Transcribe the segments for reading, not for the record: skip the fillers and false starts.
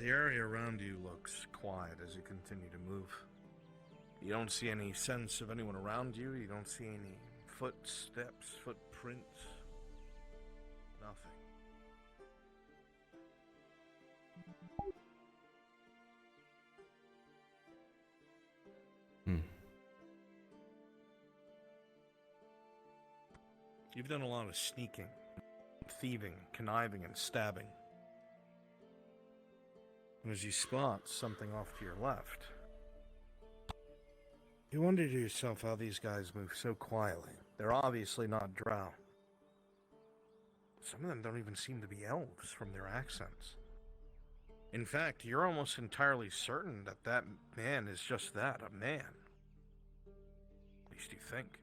The area around you looks quiet as you continue to move. You don't see any sense of anyone around you. You don't see any footsteps, footprints. Nothing. You've done a lot of sneaking, thieving, conniving, and stabbing. And as you spot something off to your left, you wonder to yourself how these guys move so quietly. They're obviously not drow. Some of them don't even seem to be elves from their accents. In fact, you're almost entirely certain that that man is just that, a man. At least you think.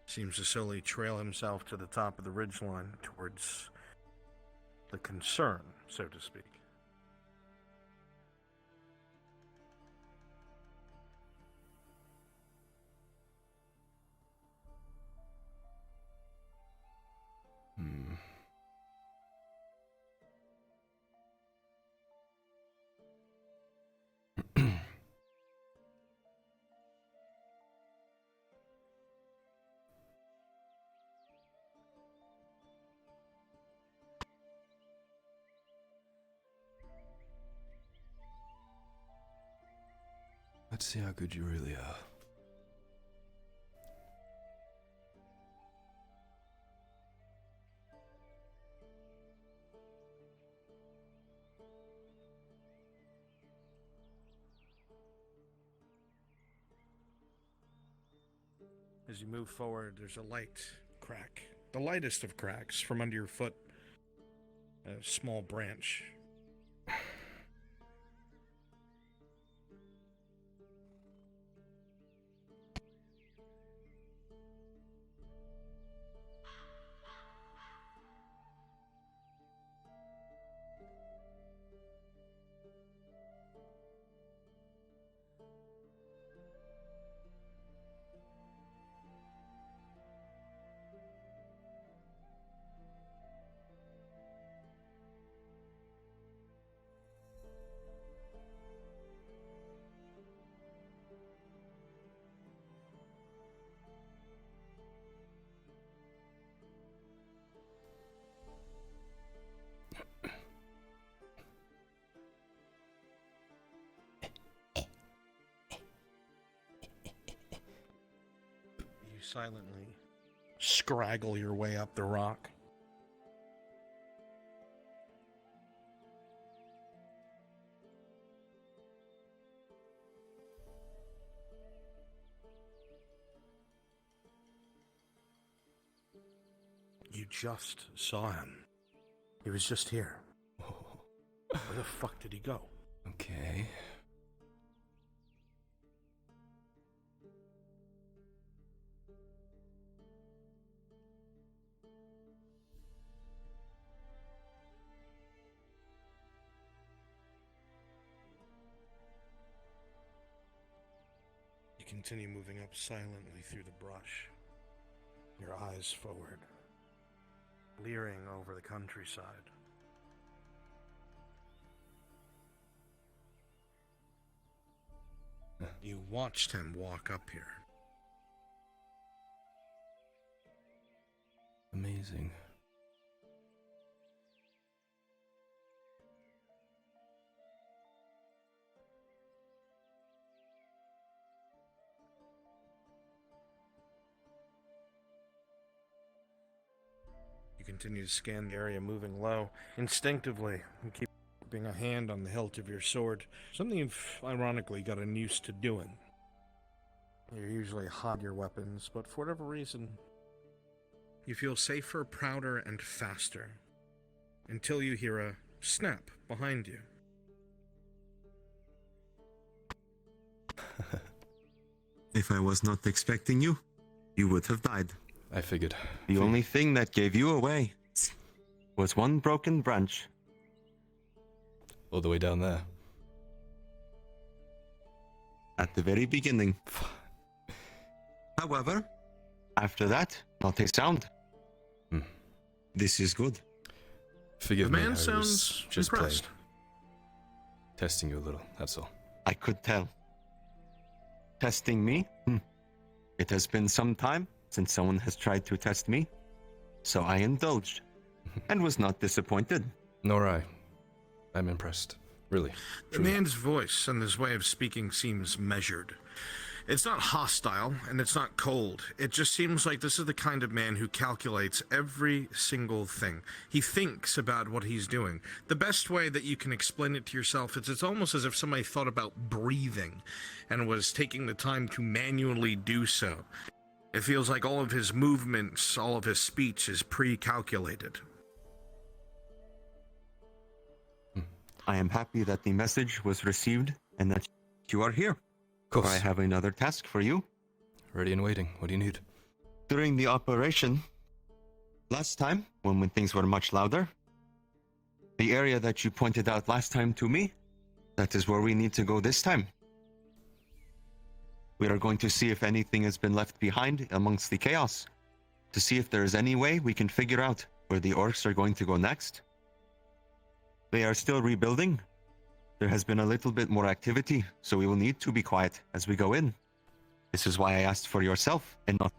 Seems to slowly trail himself to the top of the ridgeline towards the concern, so to speak. Let's see how good you really are. As you move forward, there's a light crack. The lightest of cracks from under your foot. A small branch. Silently scraggle your way up the rock. You just saw him. He was just here. Where the fuck did he go? Okay. You continue moving up silently through the brush, your eyes forward, leering over the countryside. You watched him walk up here. Amazing. You continue to scan the area, moving low. Instinctively, you keep keeping a hand on the hilt of your sword, something you've ironically gotten used to doing. You usually hide your weapons, but for whatever reason, you feel safer, prouder, and faster, until you hear a snap behind you. If I was not expecting you, you would have died. I figured. The only thing that gave you away was one broken branch. All the way down there. At the very beginning. However, after that, not a sound. Hmm. This is good. Forgive The me, man I was sounds just impressed. playing. Testing you a little, that's all. I could tell. Testing me? It has been some time since someone has tried to test me, so I indulged and was not disappointed. Nor I. I'm impressed. Really. The Truly. man's voice and his way of speaking seems measured. It's not hostile, and it's not cold. It just seems like this is the kind of man who calculates every single thing. He thinks about what he's doing. The best way that you can explain it to yourself is it's almost as if somebody thought about breathing and was taking the time to manually do so. It feels like all of his movements, all of his speech is pre-calculated. I am happy that the message was received and that you are here. Of course. I have another task for you. Ready and waiting. What do you need? During the operation, last time, when things were much louder, the area that you pointed out last time to me, that is where we need to go this time. We are going to see if anything has been left behind amongst the chaos, to see if there is any way we can figure out where the orcs are going to go next. They are still rebuilding. There has been a little bit more activity, so we will need to be quiet as we go in. This is why I asked for yourself and not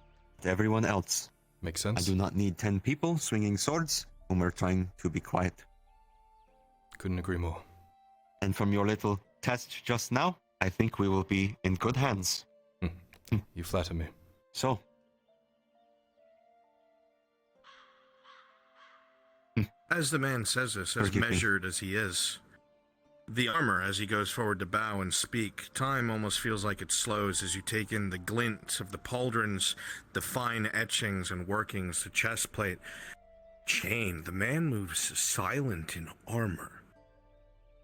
everyone else. Makes I sense? do not need 10 people swinging swords when we're trying to be quiet. Couldn't agree more. And from your little test just now, I think we will be in good hands. You flatter me. So, As the man says this, as Forgive me. measured as he is, the armor, as he goes forward to bow and speak, time almost feels like it slows as you take in the glint of the pauldrons, the fine etchings and workings, the chest plate. Chain, the man moves silent in armor.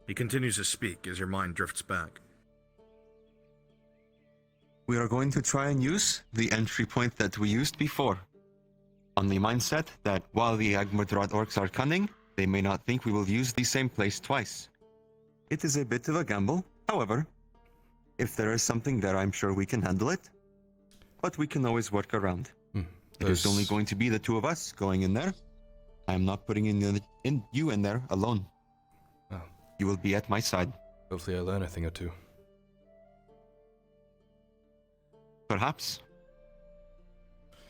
He continues to speak as your mind drifts back. we are going to try and use the entry point that we used before, on the mindset that while the Agmordrod orcs are cunning, they may not think we will use the same place twice. It is a bit of a gamble, however. If there is something there, I'm sure we can handle it. But we can always work around. It is only going to be the two of us going in there. I am not putting you in there alone. Oh, You will be at my side. hopefully I learn a thing or two. Perhaps.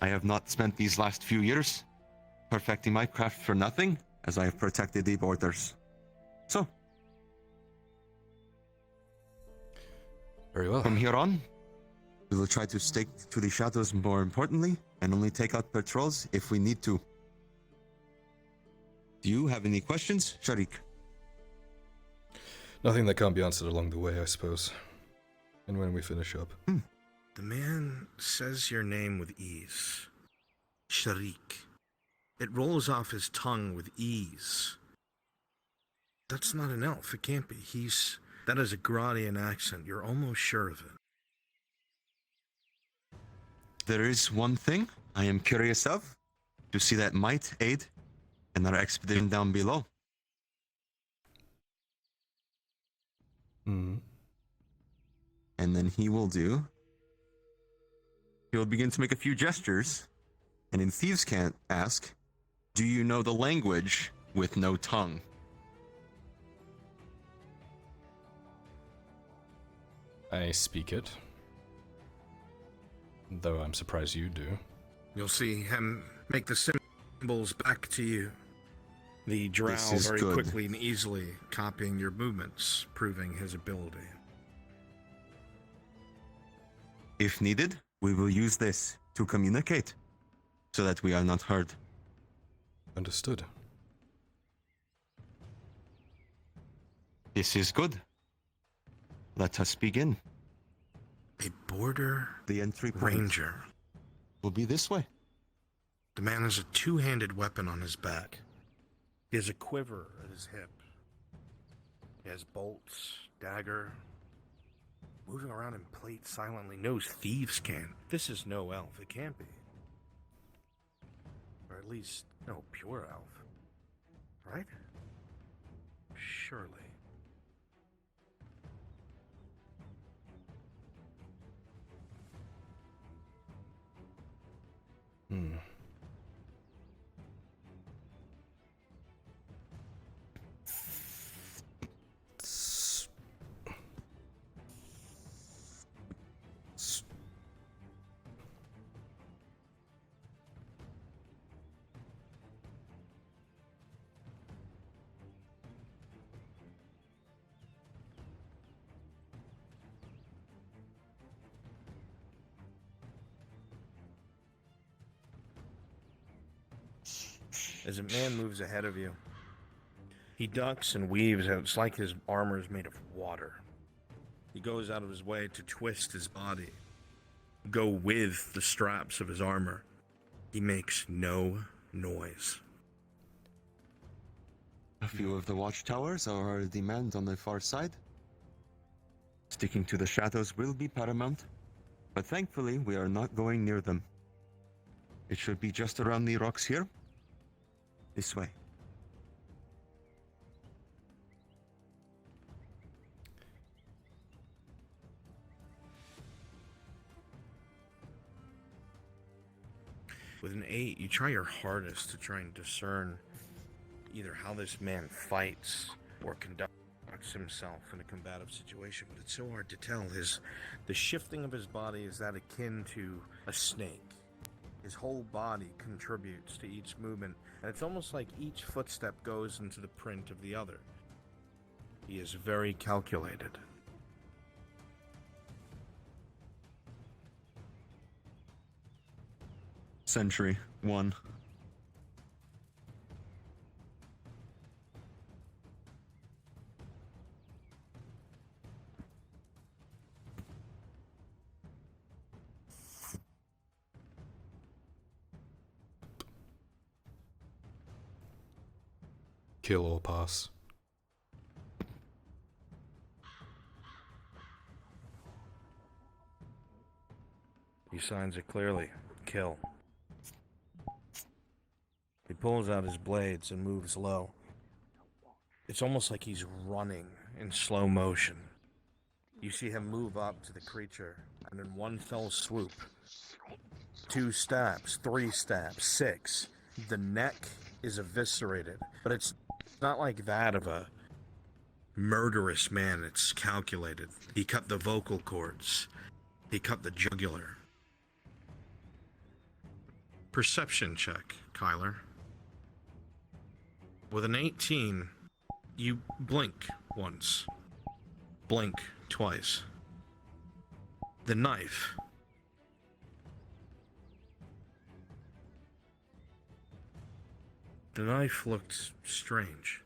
I have not spent these last few years perfecting my craft for nothing, as I have protected the borders. So, Very well. from here on, we will try to stick to the shadows more importantly, and only take out patrols if we need to. Do you have any questions, Sharik? Nothing that can't be answered along the way, I suppose. And when we finish up. The man says your name with ease. Sharik. It rolls off his tongue with ease. That's not an elf, it can't be. That is a Gradian accent, you're almost sure of it. There is one thing I am curious of, to see that might aid in our expedition down below. Hmm. And then he will begin to make a few gestures, and in Thieves' Cant ask, do you know the language with no tongue? I speak it. Though I'm surprised you do. You'll see him make the symbols back to you. The drow This is very good. quickly and easily copying your movements, proving his ability. If needed, we will use this to communicate, so that we are not heard. Understood. This is good. Let us begin. A border The entry point ranger. will be this way. The man has a two-handed weapon on his back. He has a quiver at his hip. He has bolts, dagger. Moving around in plate silently, knows thieves can. This is no elf, it can't be. Or at least, no pure elf. Right? Surely. as a man moves ahead of you. He ducks and weaves, and it's like his armor is made of water. He goes out of his way to twist his body, go with the straps of his armor. He makes no noise. A few of the watchtowers are the men on the far side. Sticking to the shadows will be paramount, but thankfully we are not going near them. It should be just around the rocks here. This way. With an 8, you try your hardest to try and discern either how this man fights or conducts himself in a combative situation, but it's so hard to tell. The shifting of his body is that akin to a snake. His whole body contributes to each movement, and it's almost like each footstep goes into the print of the other. He is very calculated. Sentry 1. Kill or pass. He signs it clearly. Kill. He pulls out his blades and moves low. It's almost like he's running in slow motion. You see him move up to the creature, and in one fell swoop, 2 stabs, 3 stabs, 6. The neck is eviscerated, but it's not like that of a murderous man. It's calculated. He cut the vocal cords. He cut the jugular. Perception check, Kyler. With an 18, you blink once. Blink twice. The knife. The knife looked strange.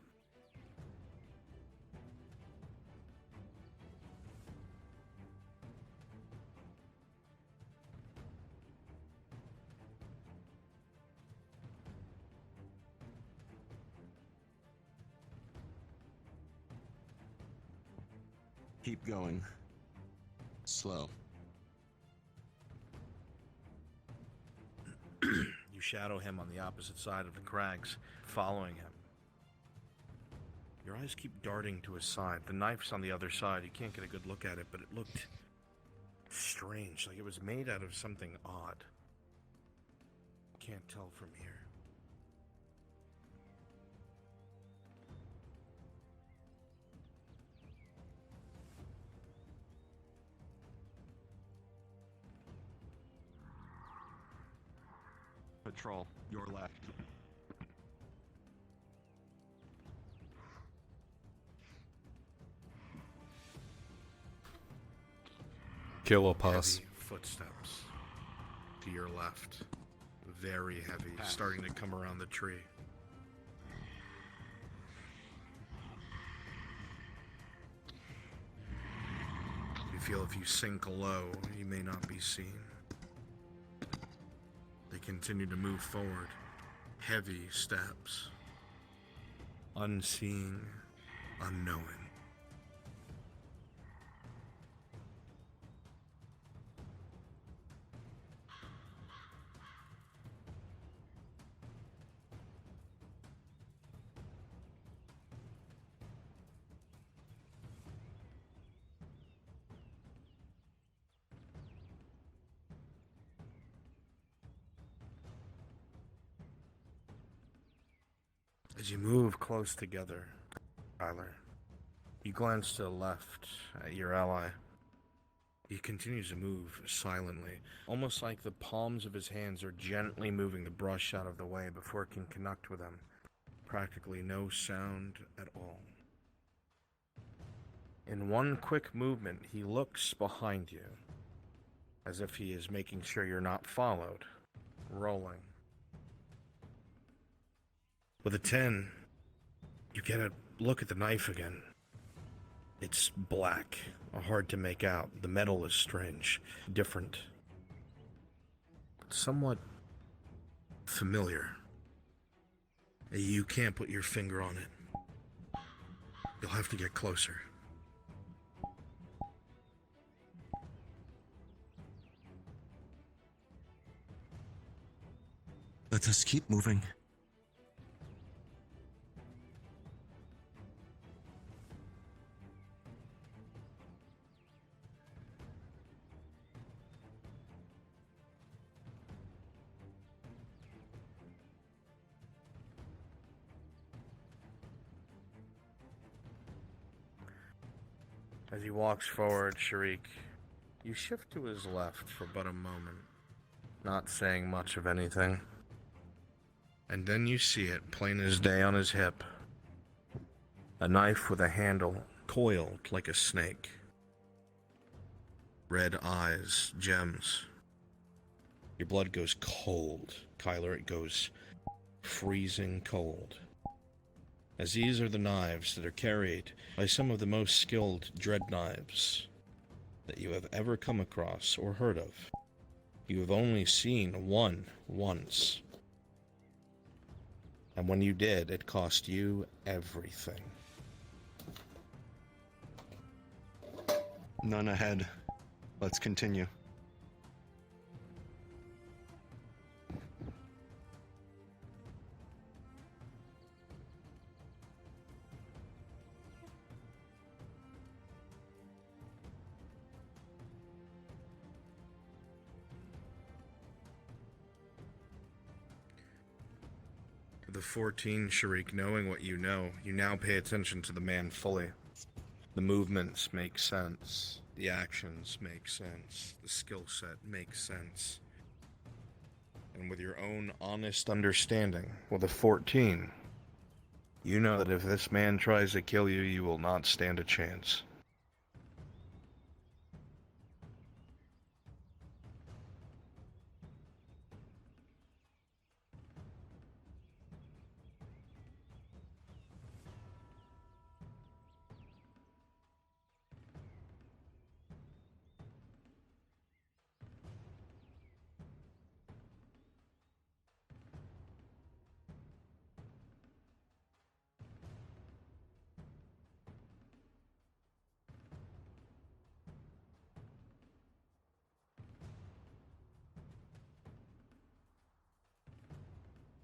Keep going. Slow. You shadow him on the opposite side of the crags, following him. Your eyes keep darting to his side. The knife's on the other side. You can't get a good look at it, but it looked strange, like it was made out of something odd. Can't tell from here. Patrol, your left. Kill or pass. Heavy footsteps to your left. Very heavy, starting to come around the tree. You feel if you sink low, you may not be seen. They continue to move forward. Heavy steps. Unseeing, unknowing. As you move close together, Tyler, you glance to the left at your ally. He continues to move silently, almost like the palms of his hands are gently moving the brush out of the way before it can connect with him. Practically no sound at all. In one quick movement, he looks behind you, as if he is making sure you're not followed, rolling. With a 10, you get a look at the knife again. It's black, hard to make out. The metal is strange, different, somewhat familiar. You can't put your finger on it. You'll have to get closer. Let us keep moving. As he walks forward, Sharik, you shift to his left for but a moment, not saying much of anything. And then you see it, plain as day on his hip. A knife with a handle, coiled like a snake. Red eyes, gems. Your blood goes cold, Kyler. It goes freezing cold. As these are the knives that are carried by some of the most skilled dread knives that you have ever come across or heard of. You have only seen one once. And when you did, it cost you everything. None ahead. Let's continue. The 14, Sharik, knowing what you know, you now pay attention to the man fully. The movements make sense. The actions make sense. The skill set makes sense. And with your own honest understanding, with a 14, you know that if this man tries to kill you, you will not stand a chance.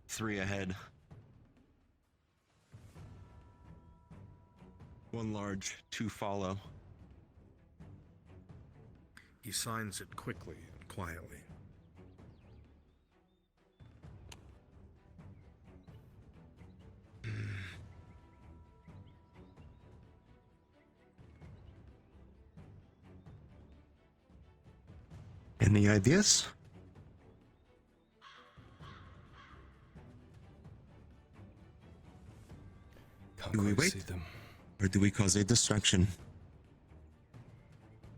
Three ahead. One large, two follow. He signs it quickly and quietly. Any ideas? Can't Do we quite wait? see them. Or do we cause a distraction?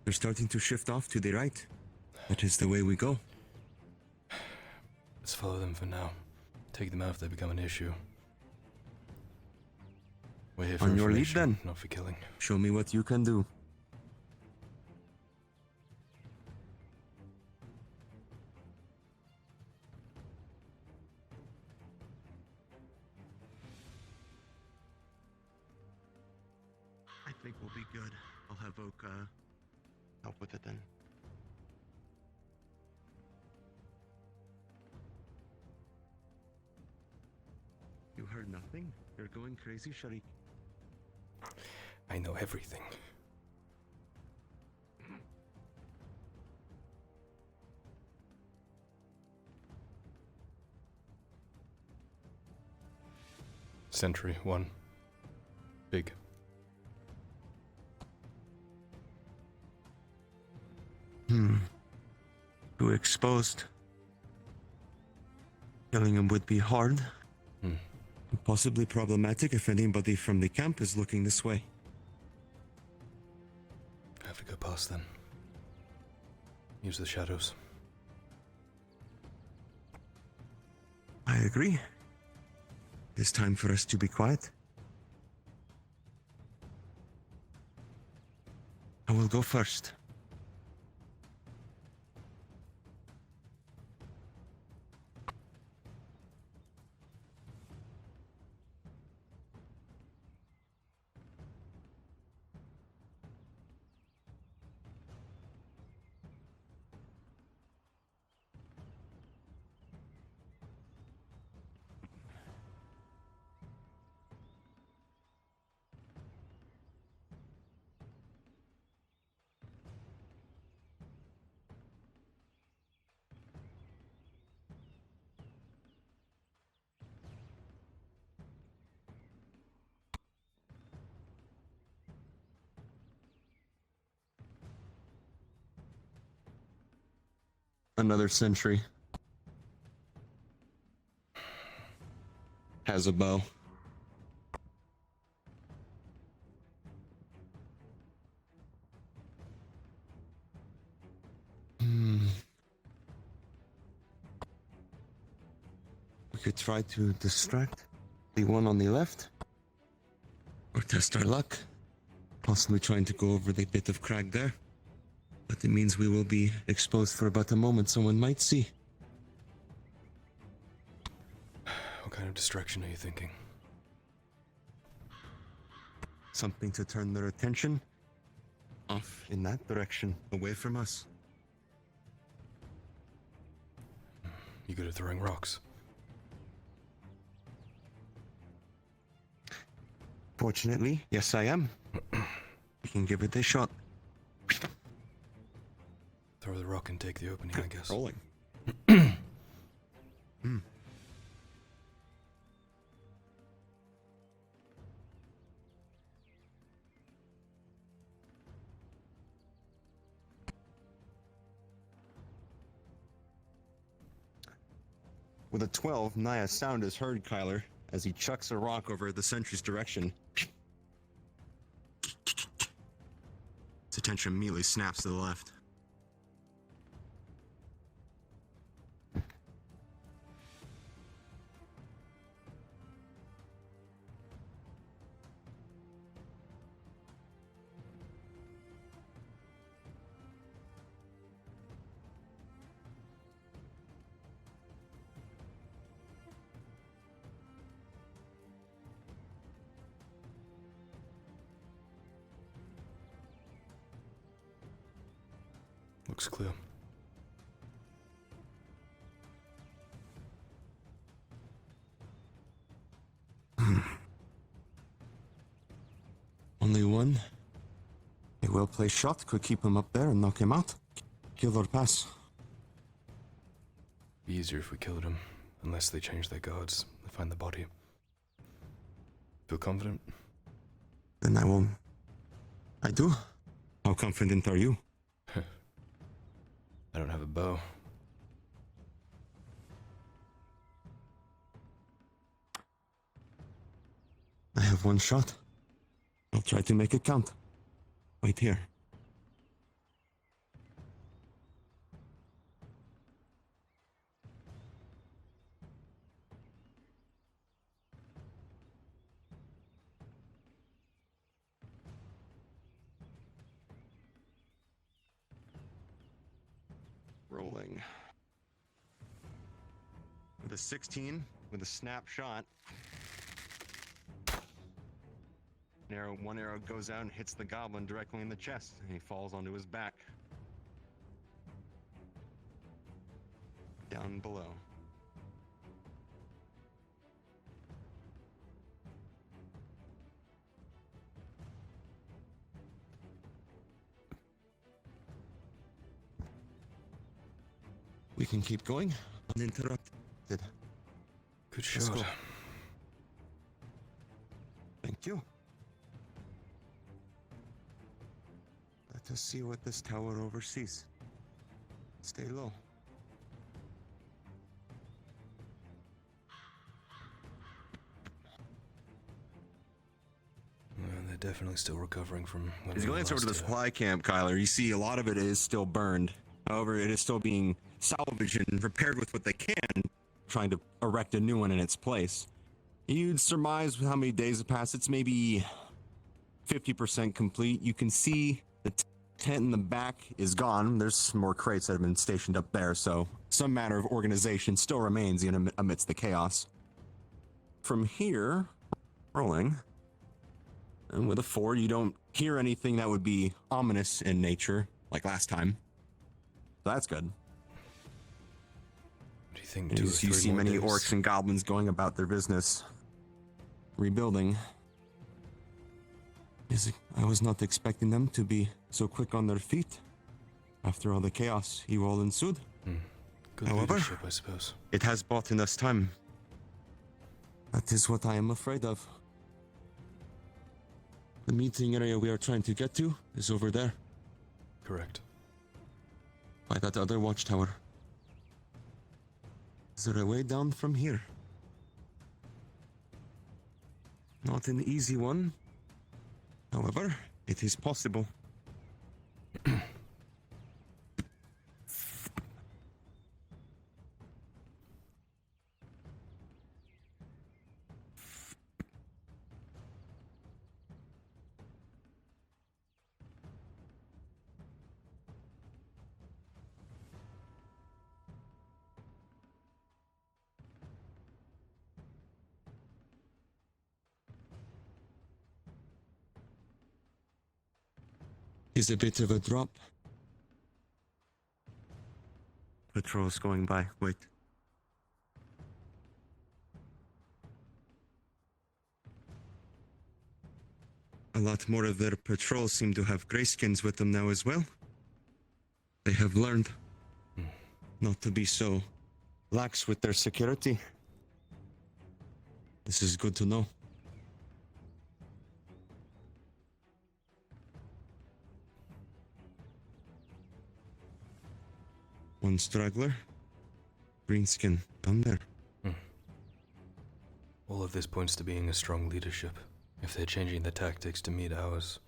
They're starting to shift off to the right. That is the way we go. Let's follow them for now. Take them out if they become an issue. We're here for On your lead, information, then. not for killing. Show me what you can do. I think we'll be good. I'll have Oak help with it then. You heard nothing? You're going crazy, Sharik. I know everything. Sentry 1. Big. Too exposed. Killing him would be hard. Possibly problematic if anybody from the camp is looking this way. I have to go past then. Use the shadows. I agree. It's time for us to be quiet. I will go first. Another sentry. Has a bow. We could try to distract the one on the left. Or test our luck. Possibly trying to go over the bit of crag there. But it means we will be exposed for about a moment someone might see. What kind of distraction are you thinking? Something to turn their attention off in that direction, away from us. You good at throwing rocks? Fortunately, yes I am. We can give it a shot. Throw the rock and take the opening, I guess. Rolling. With a 12, Naya's sound is heard, Kyler, as he chucks a rock over the sentry's direction. His attention immediately snaps to the left. Looks clear. Only one. A well-placed shot could keep him up there and knock him out. Kill or pass. Be easier if we killed him, unless they change their guards and find the body. Feel confident? Then I won't. I do. How confident are you? I don't have a bow. I have one shot. I'll try to make it count. Wait here. Rolling. With a 16, with a snapshot. One arrow goes out and hits the goblin directly in the chest, and he falls onto his back. Down below. We can keep going uninterrupted. Good Let's shot. go. Thank you. Let us see what this tower oversees. Stay low. Well, they're definitely still recovering from when As you we glance over to the last here. supply camp, Kyler, you see a lot of it is still burned. However, it is still being salvaged and repaired with what they can, trying to erect a new one in its place. You'd surmise with how many days have passed. It's maybe 50% complete. You can see the tent in the back is gone. There's some more crates that have been stationed up there, so some manner of organization still remains amidst the chaos. From here, rolling, and with a 4, you don't hear anything that would be ominous in nature, like last time. So that's good. What do you think? 2 or You 3 see more many days? orcs and goblins going about their business, rebuilding. I was not expecting them to be so quick on their feet after all the chaos you all ensued. Good However- leadership, I suppose. It has bought us time. That is what I am afraid of. The meeting area we are trying to get to is over there, Correct. by that other watchtower. Is there a way down from here? Not an easy one. However, it is possible. Is a bit of a drop. Patrol's going by. Wait. A lot more of their patrols seem to have grayskins with them now as well. They have learned not to be so lax with their security. This is good to know. One straggler. Greenskin down there. All of this points to being a strong leadership. If they're changing their tactics to meet ours.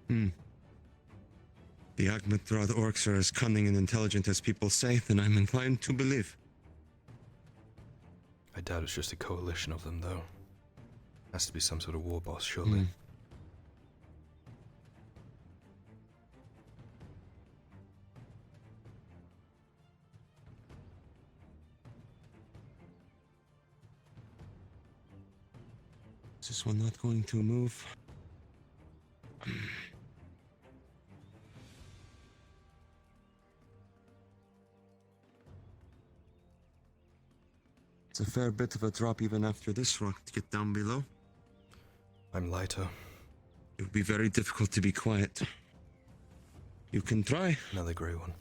The Agmadrad orcs are as cunning and intelligent as people say, then I'm inclined to believe. I doubt it's just a coalition of them, though. Has to be some sort of war boss, surely. Is this one not going to move? It's a fair bit of a drop even after this rock to get down below. I'm lighter. It would be very difficult to be quiet. You can try. Another grey one.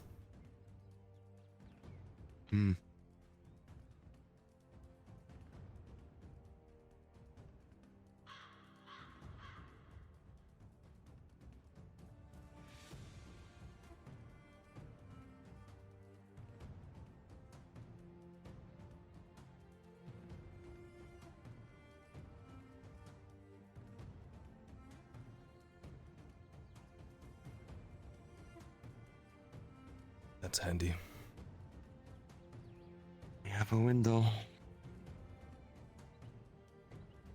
That's handy. We have a window.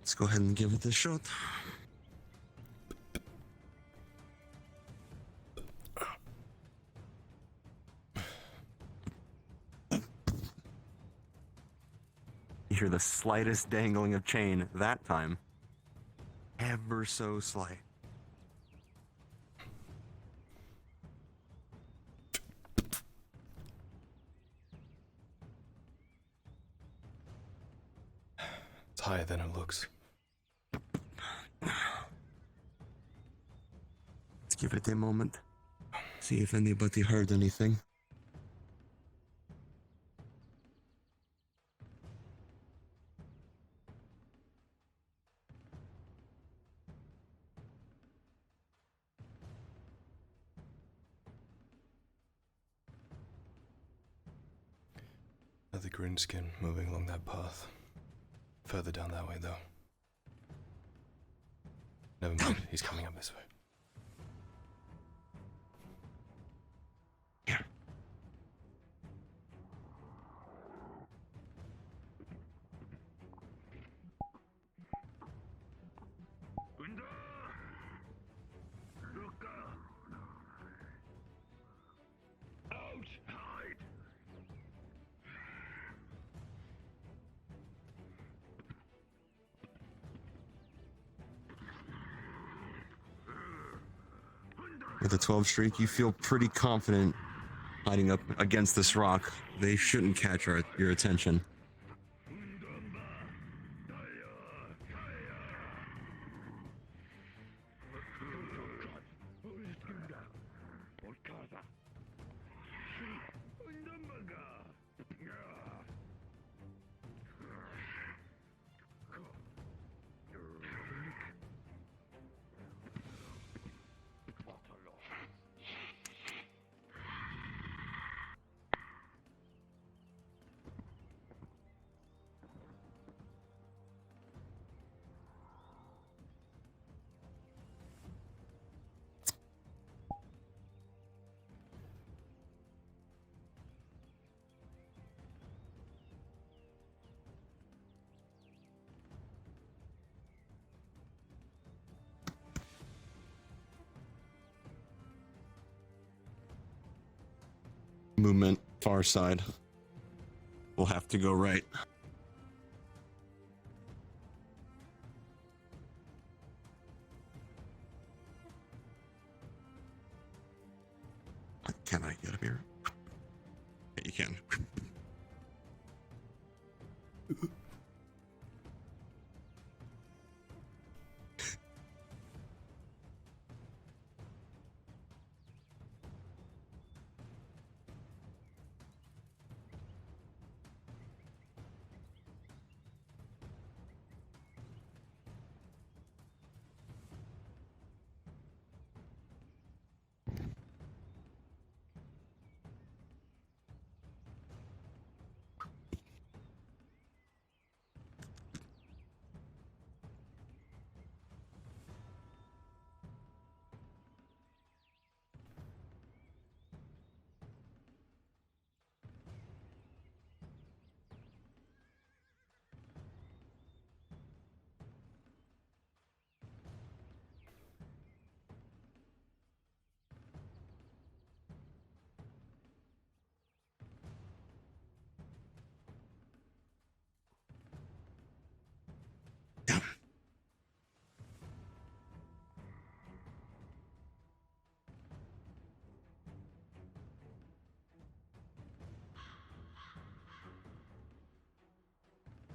Let's go ahead and give it a shot. You hear the slightest dangling of chain that time. Ever so slight. It's higher than it looks. Let's give it a moment. See if anybody heard anything. Another greenskin moving along that path. Further down that way, though. Never mind, he's coming up this way. Here. With a 12 streak, you feel pretty confident hiding up against this rock. They shouldn't catch your attention. Movement, far side. We'll have to go right. Can I get up here? Yeah, you can.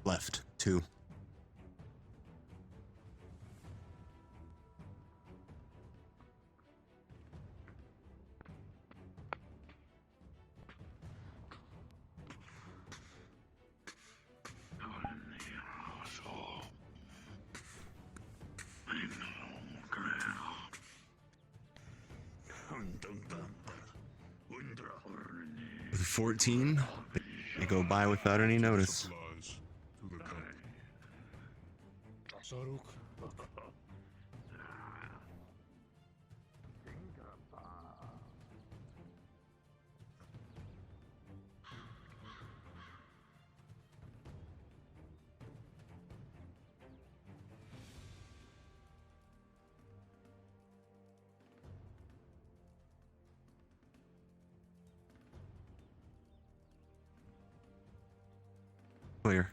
Left, 2. With 14, they go by without any notice. Clear.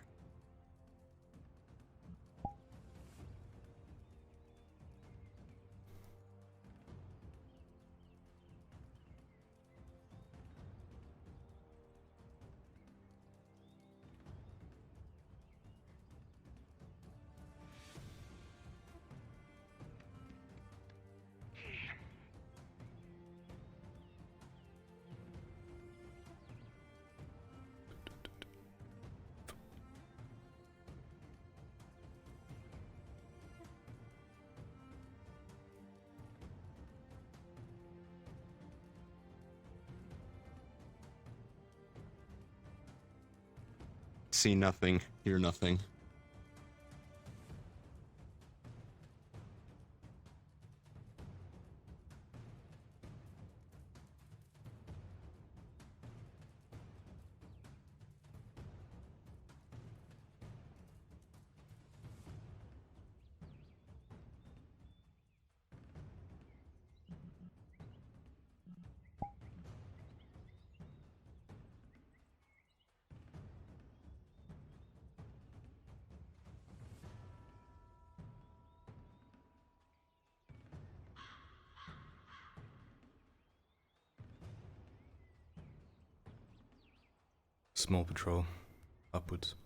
See nothing, hear nothing. Small patrol. Upwards.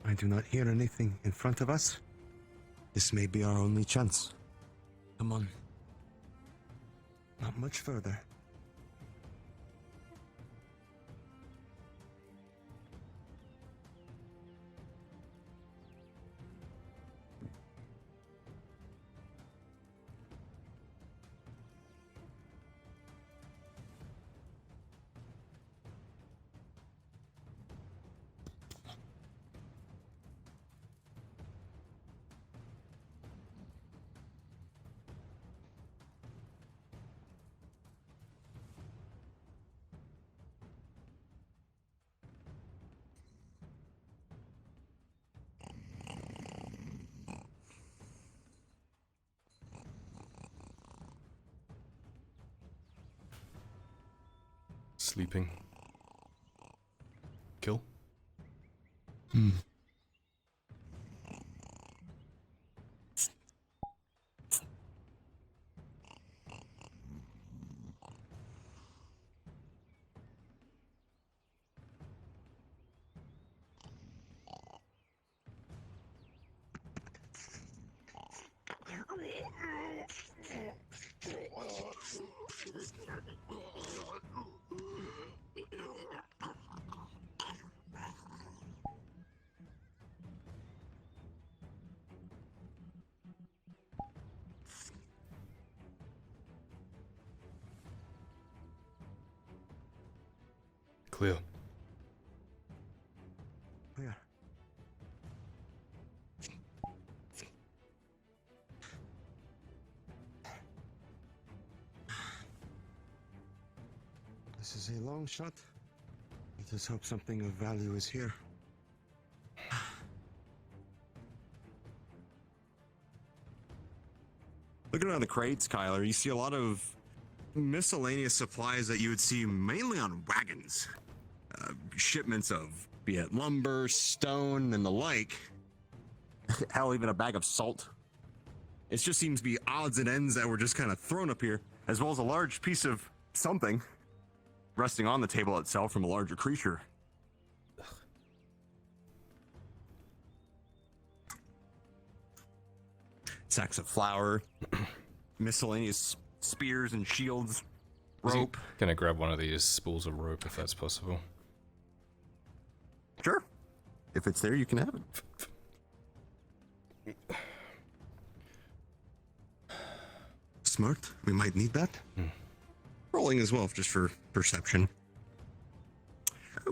I do not hear anything in front of us. This may be our only chance. Come on. Not much further. Sleeping. Kill? Clear. Yeah. This is a long shot. Let us hope something of value is here. Looking around the crates, Kyler, you see a lot of miscellaneous supplies that you would see mainly on wagons. Shipments of, be it lumber, stone, and the like. Hell, even a bag of salt. It just seems to be odds and ends that were just kind of thrown up here, as well as a large piece of something resting on the table itself from a larger creature. Sacks of flour, miscellaneous spears and shields, rope. Gonna grab one of these spools of rope if that's possible. Sure. If it's there, you can have it. Smart. We might need that. Rolling as well, just for perception.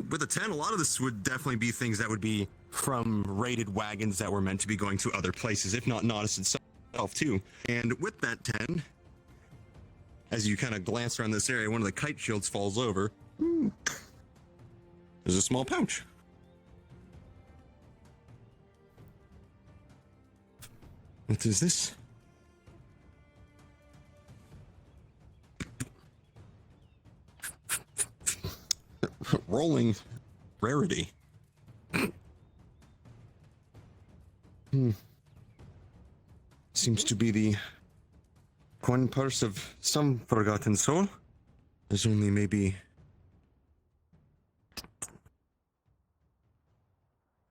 With a 10, a lot of this would definitely be things that would be from raided wagons that were meant to be going to other places, if not Nautis itself, too. And with that 10, As you kind of glance around this area, one of the kite shields falls over. There's a small pouch. What is this? Rolling rarity. Seems to be the coin purse of some forgotten soul. There's only maybe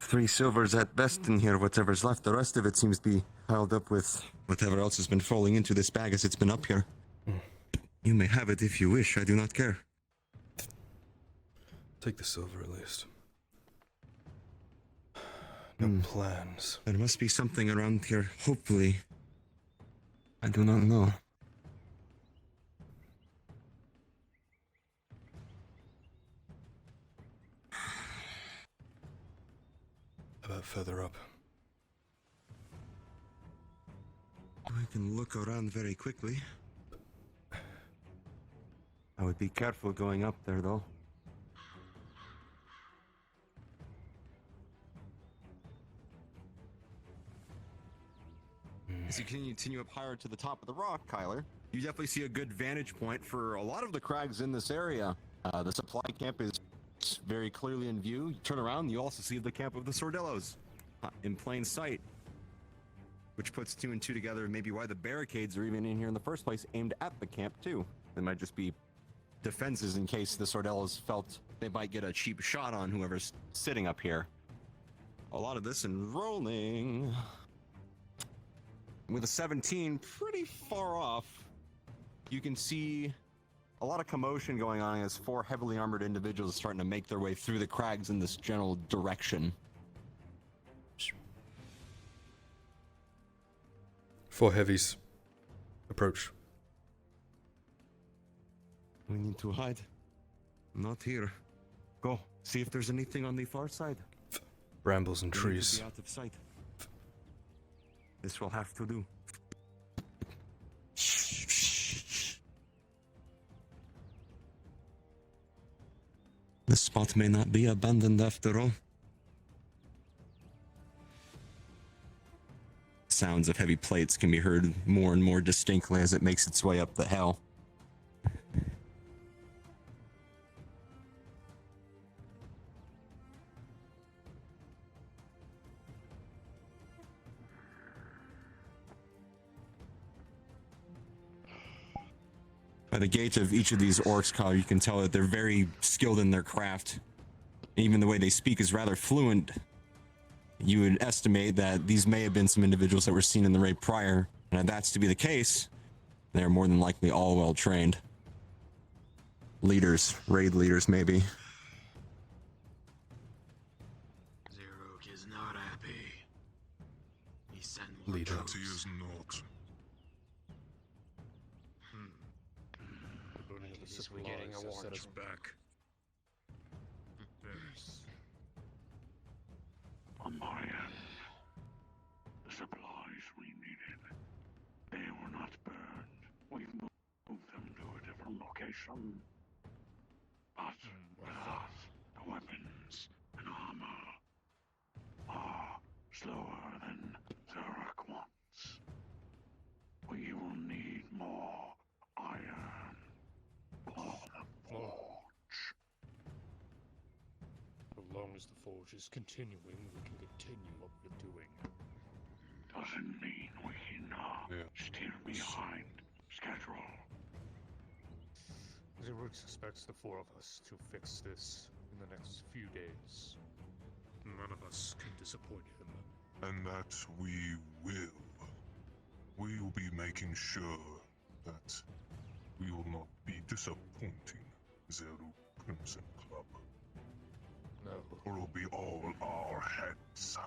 3 silvers at best in here, whatever's left. The rest of it seems to be piled up with whatever else has been falling into this bag as it's been up here. You may have it if you wish, I do not care. Take the silver at least. No plans. There must be something around here, hopefully. I do not know. About further up. I can look around very quickly. I would be careful going up there, though. As you continue up higher to the top of the rock, Kyler, you definitely see a good vantage point for a lot of the crags in this area. The supply camp is very clearly in view. You turn around, you also see the camp of the Sordellos in plain sight, which puts 2 and 2 together, and maybe why the barricades are even in here in the first place, aimed at the camp too. They might just be defenses in case the Sordellos felt they might get a cheap shot on whoever's sitting up here. A lot of this and rolling. With a 17 pretty far off, you can see a lot of commotion going on as 4 heavily armored individuals are starting to make their way through the crags in this general direction. 4 heavies. Approach. We need to hide. Not here. Go, see if there's anything on the far side. Brambles and We need to trees. be out of sight. This will have to do. This spot may not be abandoned after all. Sounds of heavy plates can be heard more and more distinctly as it makes its way up the hill. By the gait of each of these orcs, Kyle, you can tell that they're very skilled in their craft. Even the way they speak is rather fluent. You would estimate that these may have been some individuals that were seen in the raid prior, and if that's to be the case, they're more than likely all well trained. Leaders, raid leaders maybe. Zeruk is not happy. He sent more Leader. troops. He is not. Guess we're getting a war Set us chest. back. Yes. On my end, the supplies we needed, they were not burned. We've moved them to a different location. But with us, the weapons and armor are slower than Zeruk wants. We will need more iron for the forge. So long as the forge is continuing, we can continue what we're doing. Doesn't mean we can steer behind schedule. Zeruk expects the 4 of us to fix this in the next few days. None of us can disappoint him. And that we will. We will be making sure that we will not be disappointing Zeruk Crimson Club. No. Or it will be all our heads.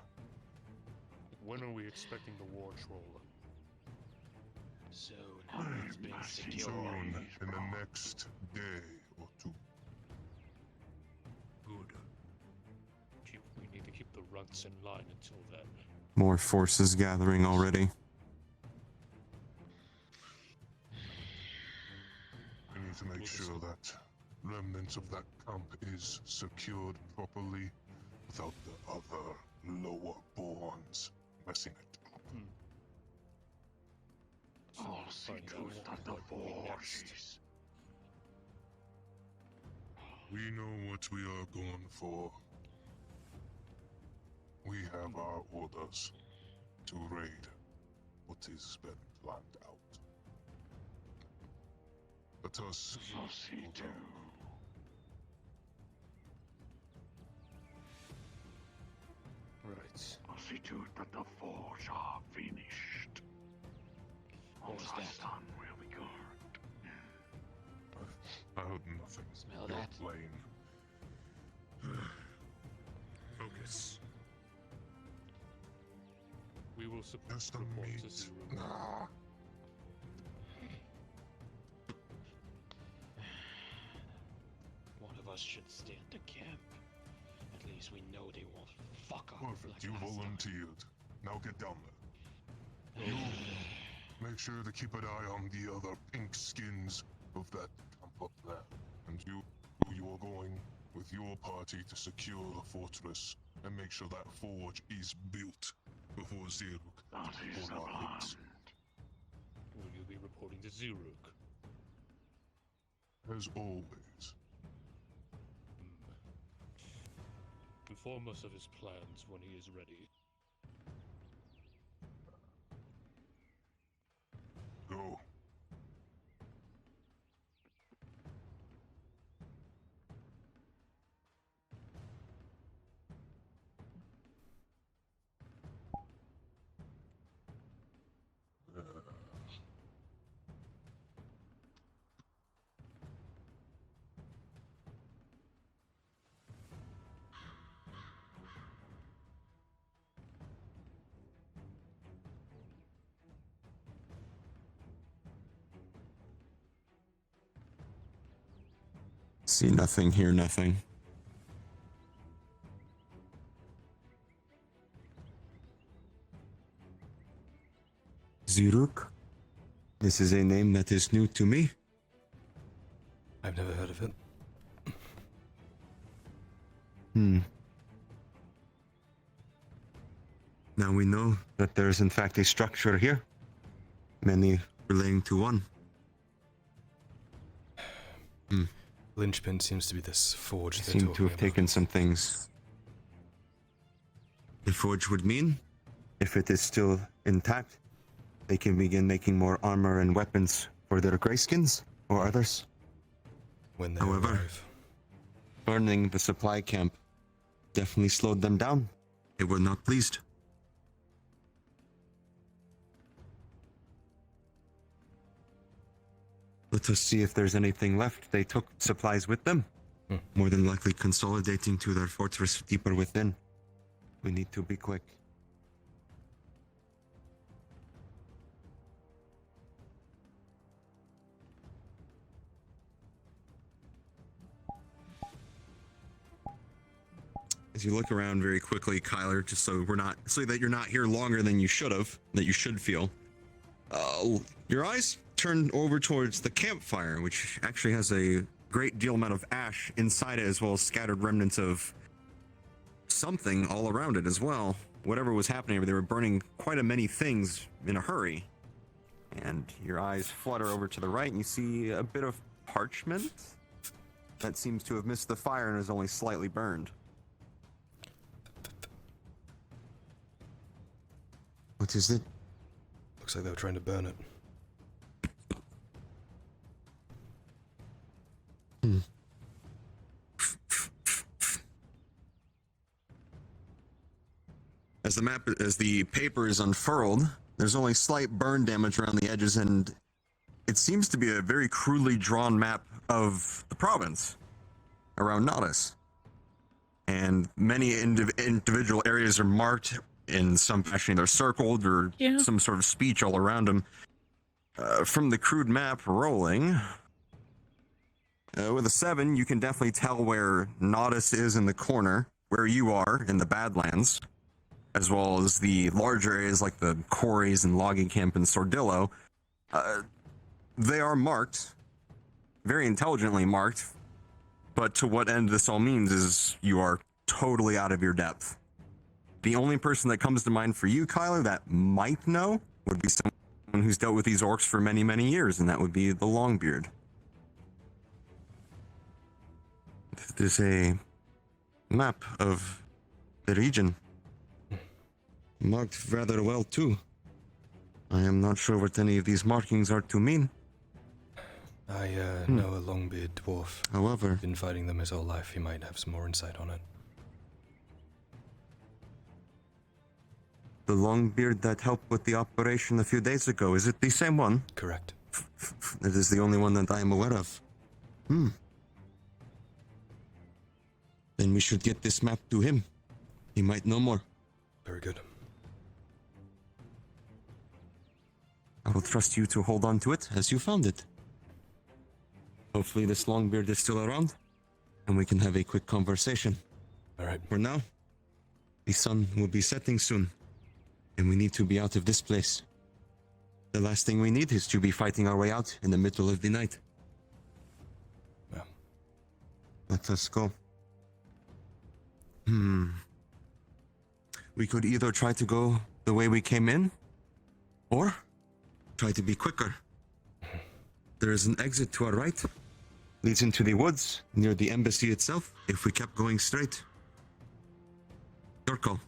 When are we expecting the war troll? Soon. I'm It's been not secured. Soon, in the next day or 2. Good. We need to keep the runts in line until then. More forces gathering already. make sure that remnants of that camp is secured properly without the other lower borns messing it up. I'll see to it that the forge is. We know what we are going for. We have our orders to raid what has been planned out. Let us I'll see go to. down. Right. I'll see to it that the forge are finished. All What was that's that? done will be good. I heard nothing. Smell You're that? playing. Focus. We will support Just a report to meat. Zero. Nah. One of us should stay at the camp. At least we know they won't fuck off Perfect. like You last time. volunteered. Now get down there. You make sure to keep an eye on the other pink skins of that camp up there. And you are going with your party to secure the fortress and make sure that forge is built before Zeruk That is the or our plan. hits. Will you be reporting to Zuruk? As always. Inform us of his plans when he is ready. Go. See nothing, hear nothing. Zuruk? This is a name that is new to me. I've never heard of it. Now we know that there is in fact a structure here. Many relating to one. Linchpin seems to be this forge They they're seem to talking have about. taken some things. The forge would mean, if it is still intact, they can begin making more armor and weapons for their grayskins or others. When they However- arrive. Burning the supply camp definitely slowed them down. They were not pleased. Let us see if there's anything left. They took supplies with them. More than likely consolidating to their fortress deeper within. We need to be quick. As you look around very quickly, Kyler, just so that you're not here longer than you should have, that you should feel. Your eyes turn over towards the campfire, which actually has a great deal amount of ash inside it, as well as scattered remnants of something all around it as well. Whatever was happening, they were burning quite a many things in a hurry. And your eyes flutter over to the right, and you see a bit of parchment that seems to have missed the fire and is only slightly burned. What is it? Looks like they were trying to burn it. As the paper is unfurled, there's only slight burn damage around the edges, and it seems to be a very crudely drawn map of the province around Nautis. And many individual areas are marked in some fashion. They're circled or some sort of speech all around them. From the crude map rolling, with a 7, you can definitely tell where Nautis is in the corner, where you are in the Badlands, as well as the larger areas like the quarries and logging camp in Sordillo. They are marked very intelligently marked, but to what end this all means is you are totally out of your depth. The only person that comes to mind for you, Kyler, that might know would be someone who's dealt with these orcs for many, many years, and that would be the Longbeard. There's a map of the region, marked rather well too. I am not sure what any of these markings are to mean. I know a long-beard dwarf. However, Been fighting them his whole life. He might have some more insight on it. the Longbeard that helped with the operation a few days ago, is it the same one? Correct. It is the only one that I am aware of. Then we should get this map to him. He might know more. Very good. I will trust you to hold on to it as you found it. Hopefully this Longbeard is still around, and we can have a quick conversation. All right. For now, the sun will be setting soon, and we need to be out of this place. The last thing we need is to be fighting our way out in the middle of the night. Well, Let us go. We could either try to go the way we came in, or try to be quicker. There is an exit to our right, leads into the woods near the embassy itself, if we kept going straight. Your call.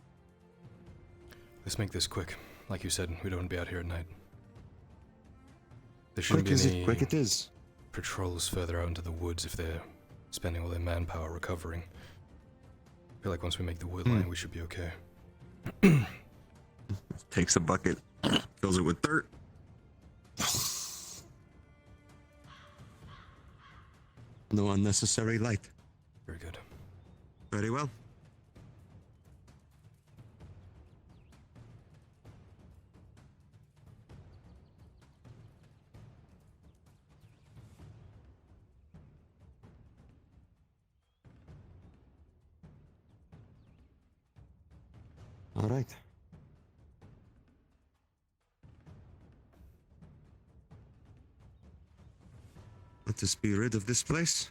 let's make this quick. Like you said, we don't want to be out here at night. There shouldn't Quick be is any it? Quick it is. patrols further out into the woods if they're spending all their manpower recovering. I feel like once we make the wood line, we should be okay. Takes a bucket, fills it with dirt. No unnecessary light. Very good. Very well. All right. Let us be rid of this place.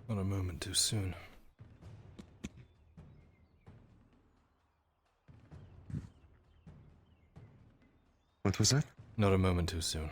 Not a moment too soon. What was that? Not a moment too soon.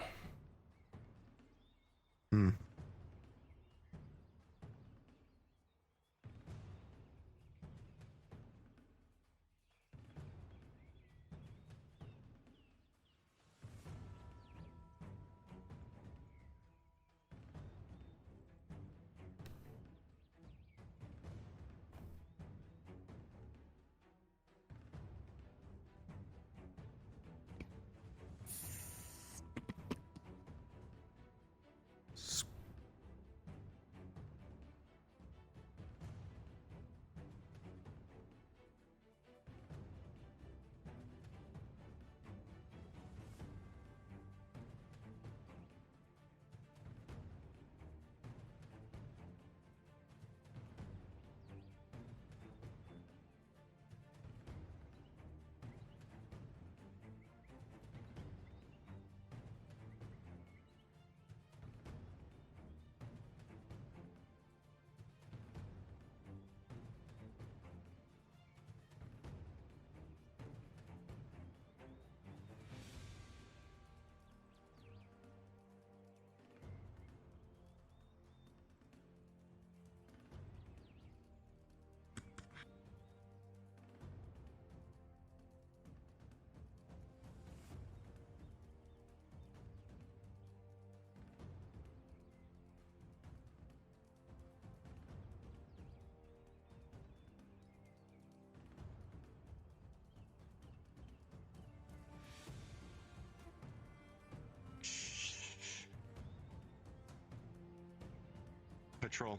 Patrol.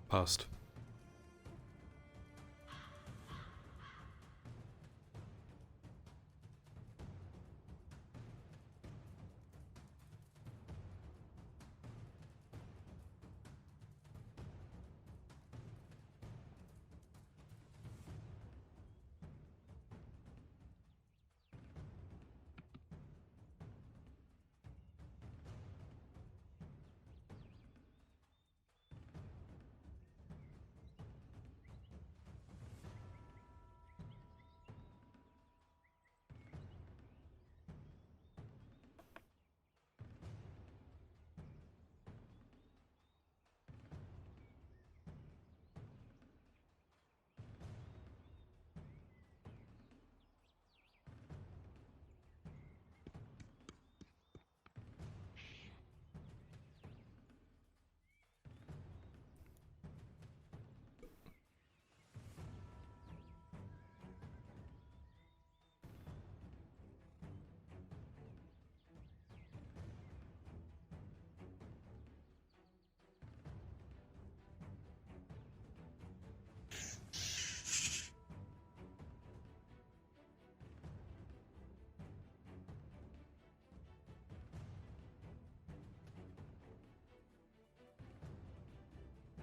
Passed.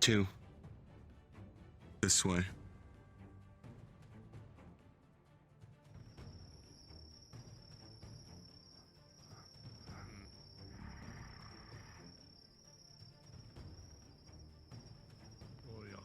2. This way. Oh, yeah.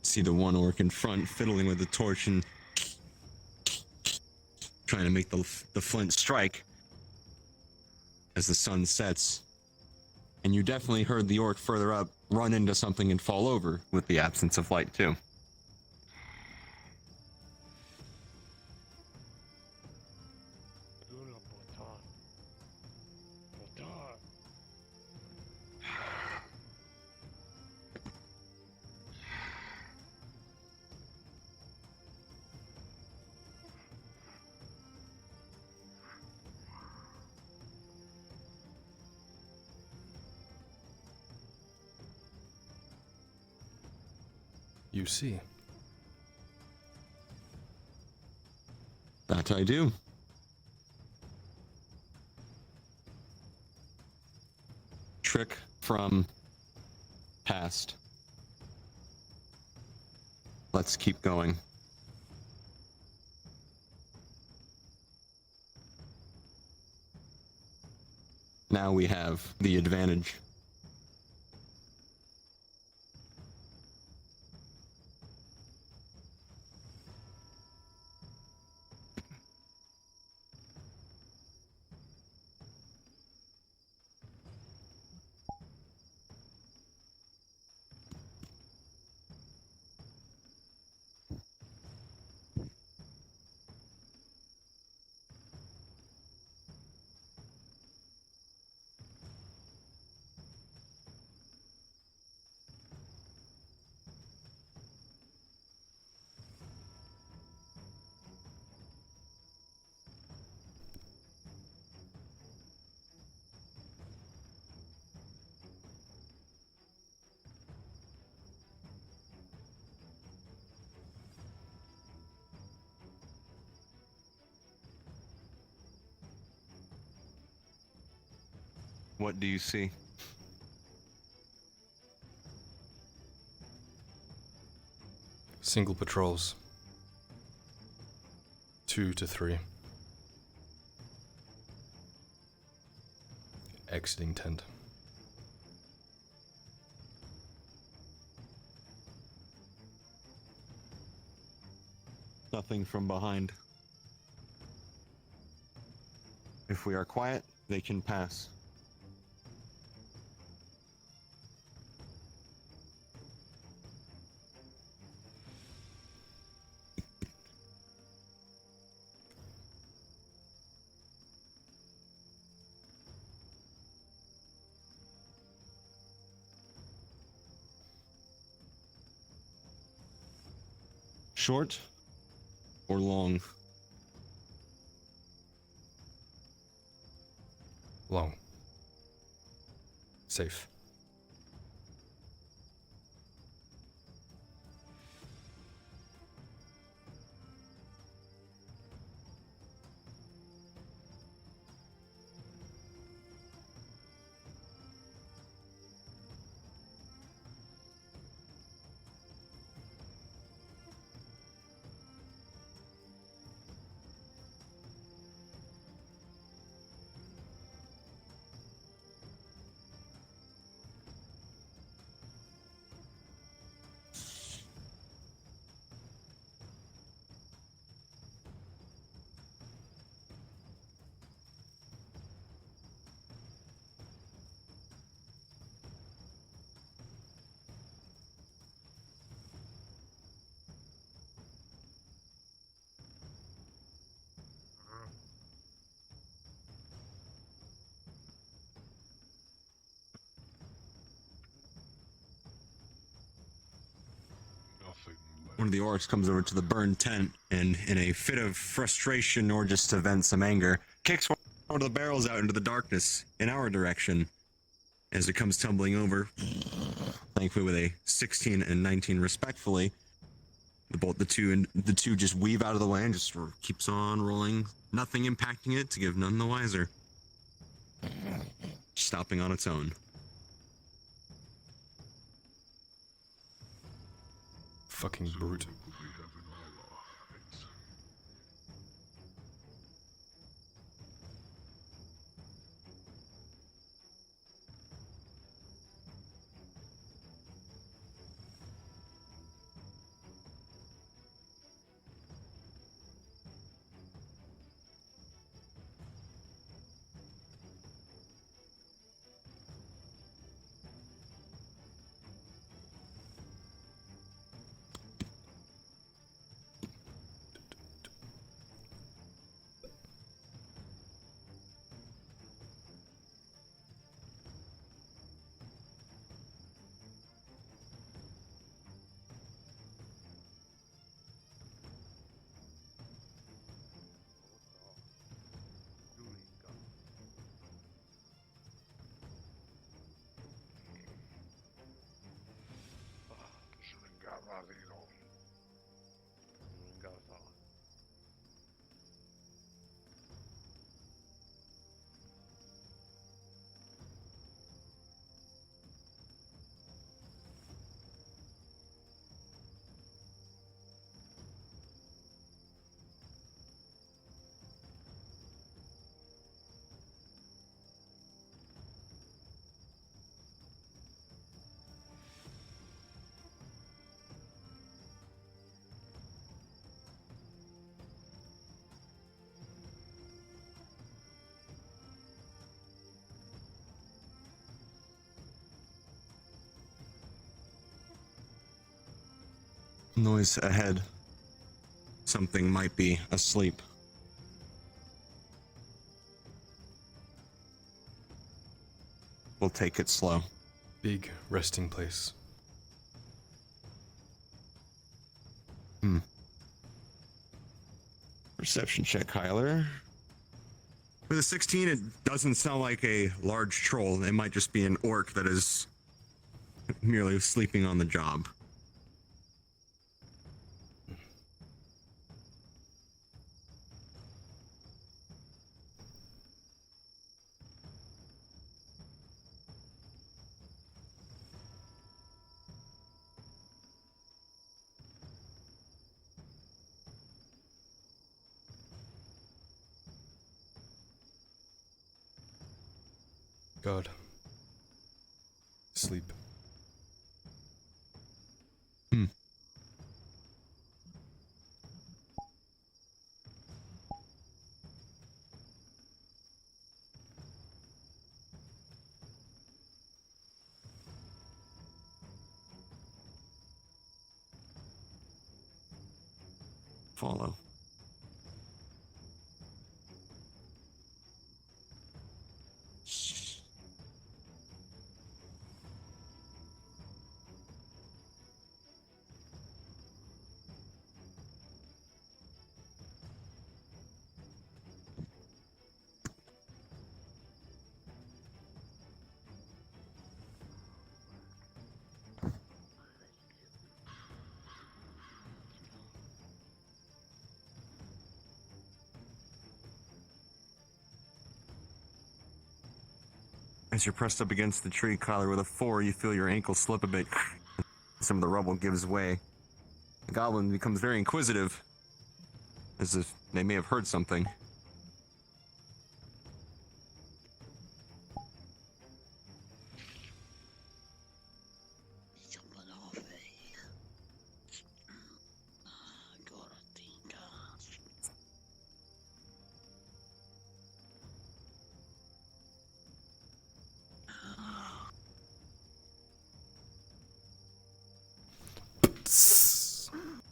See the one orc in front fiddling with the torch and trying to make the flint strike as the sun sets. And you definitely heard the orc further up run into something and fall over. With the absence of light, too. Duro, botar. Botar. You see. That I do. Trick from past. Let's keep going. Now we have the advantage. What do you see? Single patrols. 2 to 3. Exiting tent. Nothing from behind. If we are quiet, they can pass. Short or long? Long. Safe. one of the orcs comes over to the burned tent and, in a fit of frustration or just to vent some anger, kicks one of the barrels out into the darkness in our direction as it comes tumbling over. Thankfully, with a 16 and 19 respectfully, the two just weave out of the way and just keeps on rolling, nothing impacting it to give none the wiser. Stopping on its own. Fucking brute. We have in all our eyes. Noise ahead. Something might be asleep. We'll take it slow. Big resting place. Perception check, Kyler. With a 16, it doesn't sound like a large troll. It might just be an orc that is merely sleeping on the job. God. Sleep. Follow. As you're pressed up against the tree, Kyler, with a 4, you feel your ankle slip a bit. Some of the rubble gives way. The goblin becomes very inquisitive, as if they may have heard something.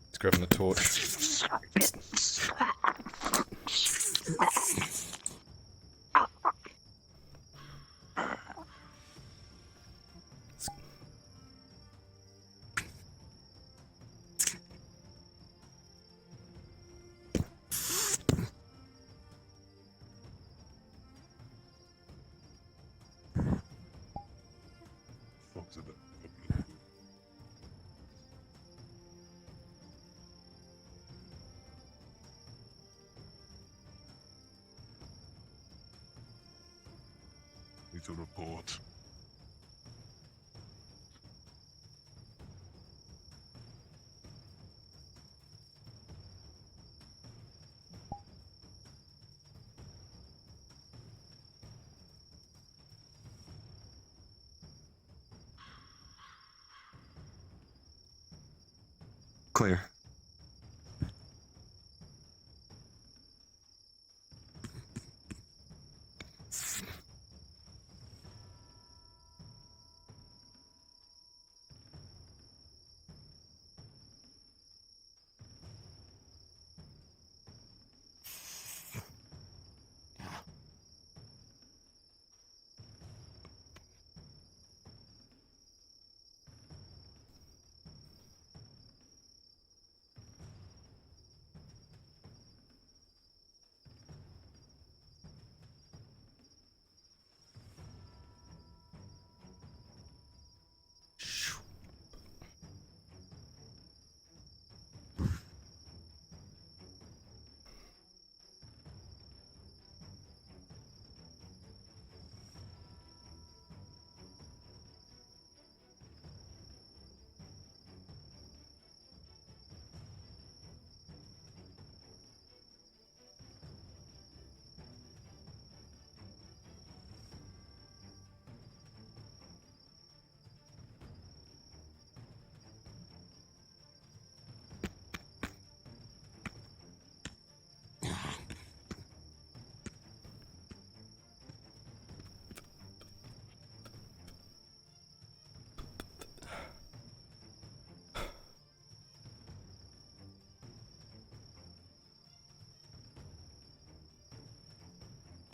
He's grabbing the torch. to that. Need to report. Clear.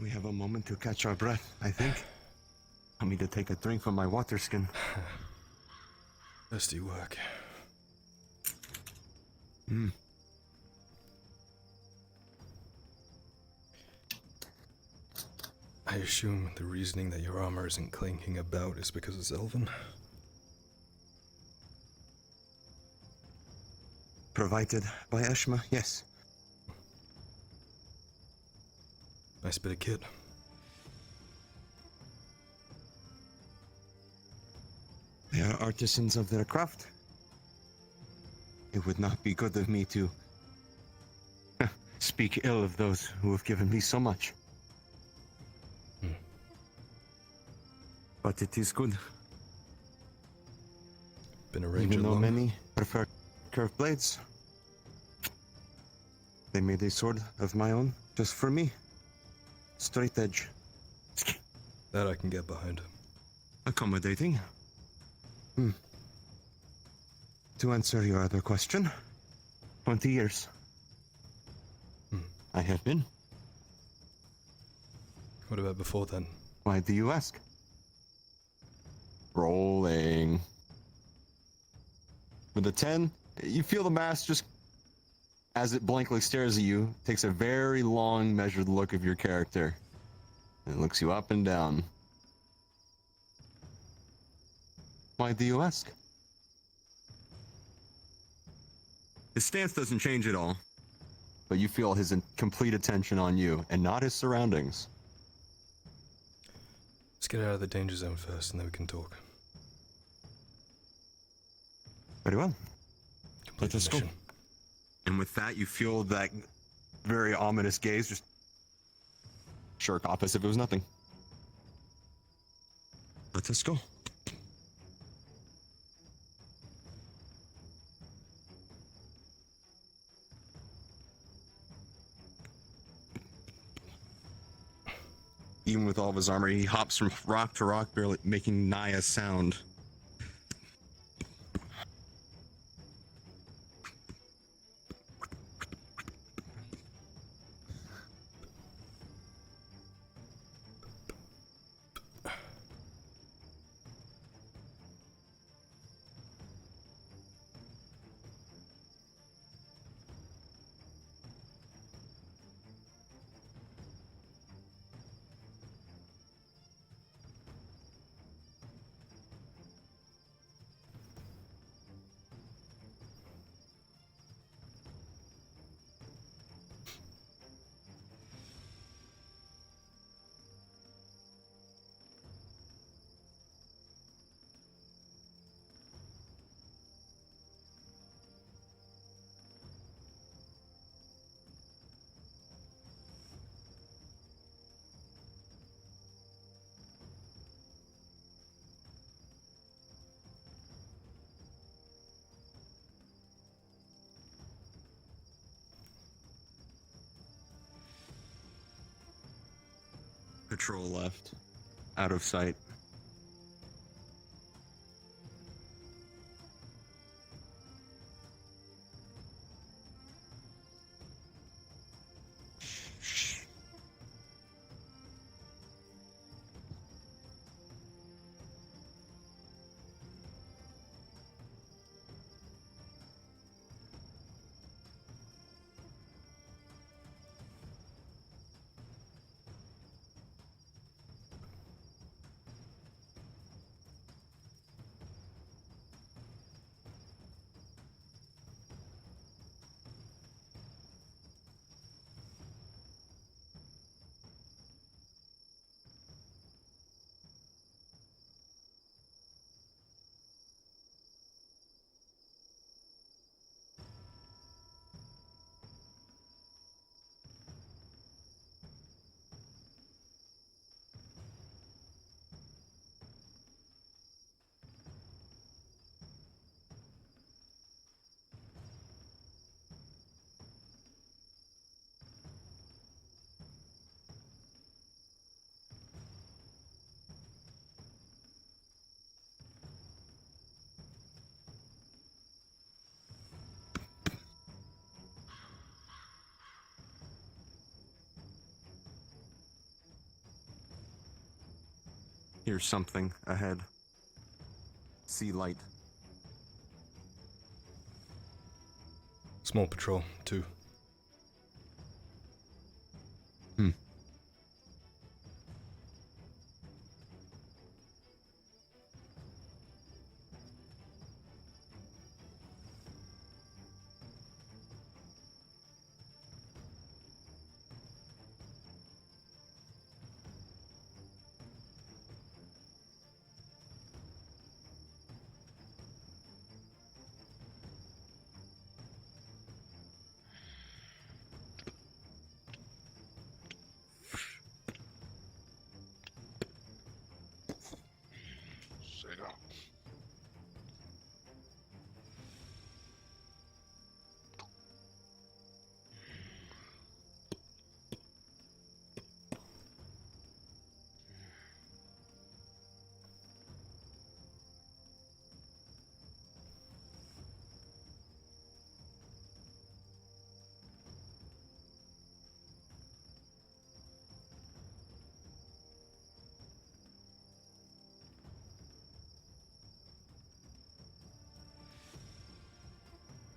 We have a moment to catch our breath, I think. I need to take a drink from my water skin. Thirsty work. I assume the reasoning that your armor isn't clinking about is because it's elven? Provided by Eshma, yes. Nice bit of kit. They are artisans of their craft. It would not be good of me to speak ill of those who have given me so much. But it is good. Been a ranger Even though long? many prefer curved blades, they made a sword of my own just for me. Straight edge. That I can get behind. Accommodating. To answer your other question, 20 years. I have been. What about before then? Why do you ask? Rolling. With a 10, you feel the mask just, as it blankly stares at you, takes a very long, measured look of your character. And looks you up and down. Why do you ask? His stance doesn't change at all. But you feel his complete attention on you, and not his surroundings. Let's get out of the danger zone first, and then we can talk. Very well. Complete the Let us go. mission. And with that, you feel that very ominous gaze just shirk off as if it was nothing. Let us go. Even with all of his armor, he hops from rock to rock, barely making nigh a sound. patrol left, out of sight. Here's something ahead. See light. Small patrol, 2. Sega.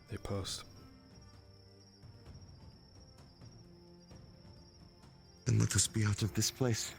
They passed. Then let us be out of this place.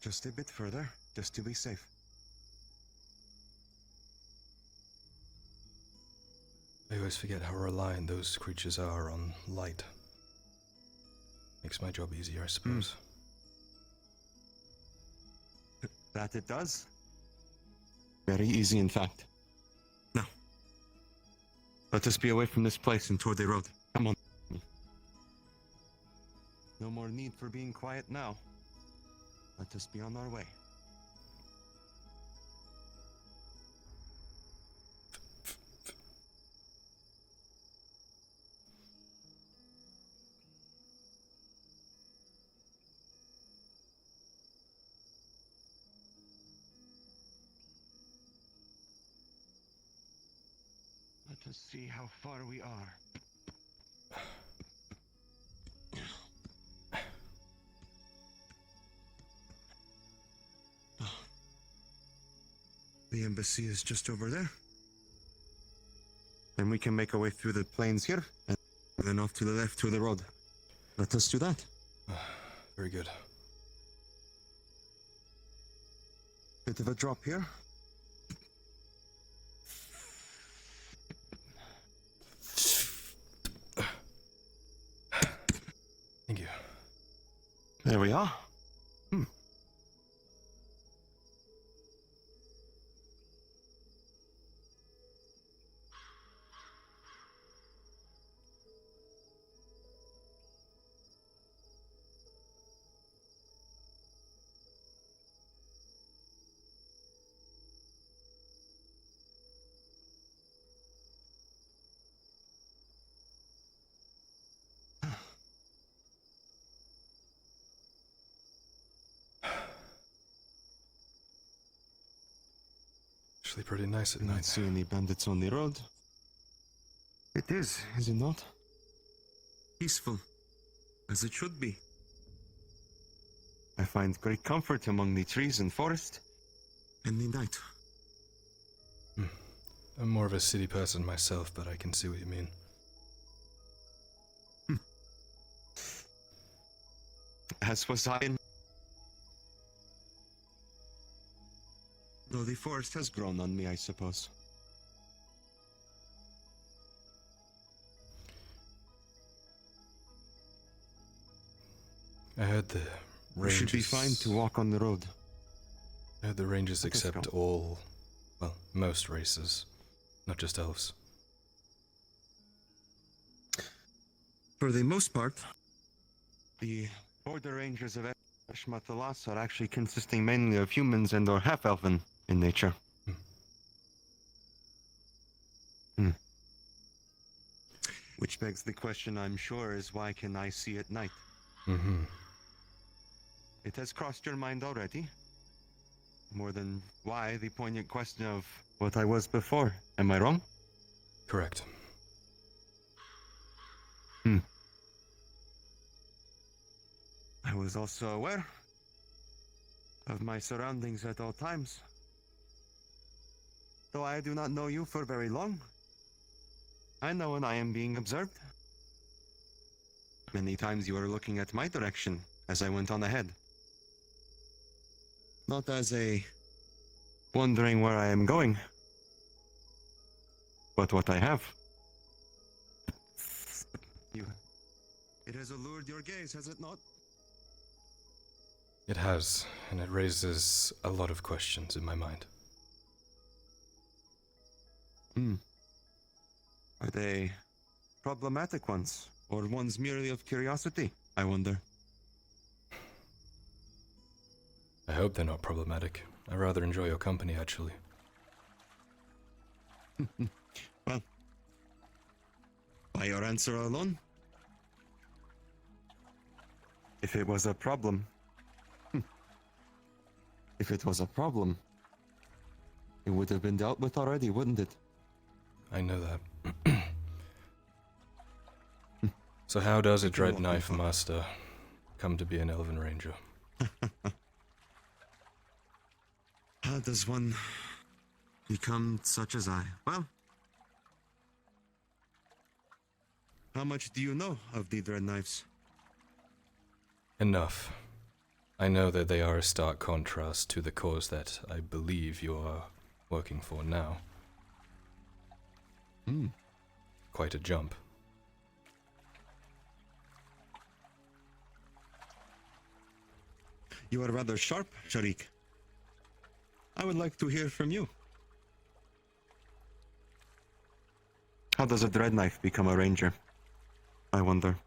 Just a bit further, just to be safe. I always forget how reliant those creatures are on light. Makes my job easier, I suppose. That it does? Very easy, in fact. Now, let us be away from this place and toward the road. Come on. No more need for being quiet now. Let us be on our way. Let us see how far we are. The embassy is just over there. Then we can make our way through the plains here, and then off to the left to the road. Let us do that. Very good. Bit of a drop here. Thank you. There we are. Actually pretty nice at Not night. see any bandits on the road. It is it not? Peaceful, as it should be. I find great comfort among the trees and forest in the night. I'm more of a city person myself, but I can see what you mean. As was I. Though the forest has grown on me, I suppose. I heard the We rangers... should be fine to walk on the road. I heard the rangers Let us accept go. all, well, most races, not just elves. For the most part, the border rangers of Eshmatalas are actually consisting mainly of humans and or half-elven in nature. Which begs the question, I'm sure, is why can I see at night? Mm-hmm. It has crossed your mind already. More than why, the poignant question of what I was before. Am I wrong? Correct. I was also aware of my surroundings at all times. Though I do not know you for very long, I know when I am being observed. Many times you were looking at my direction as I went on ahead. Not as a wondering where I am going, but what I have. It has allured your gaze, has it not? It has, and it raises a lot of questions in my mind. Are they problematic ones, or ones merely of curiosity, I wonder? I hope they're not problematic. I rather enjoy your company, actually. Well, by your answer alone? If it was a problem... If it was a problem, it would have been dealt with already, wouldn't it? I know that. So how does a Dread walk Knife me through. Master come to be an Elven Ranger? How does one become such as I? Well, how much do you know of the Dread Knives? Enough. I know that they are a stark contrast to the cause that I believe you are working for now. Quite a jump. You are rather sharp, Sharik. I would like to hear from you. How does a Dread Knife become a ranger? I wonder.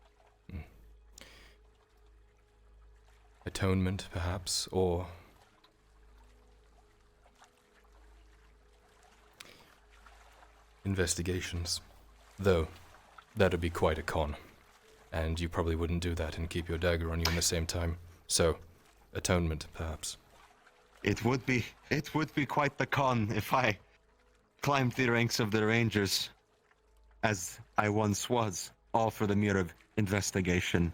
Atonement, perhaps, or... investigations. Though, that'd be quite a con. And you probably wouldn't do that and keep your dagger on you in the same time. So, atonement, perhaps. It would be quite the con if I climbed the ranks of the Rangers, as I once was, all for the mere of investigation.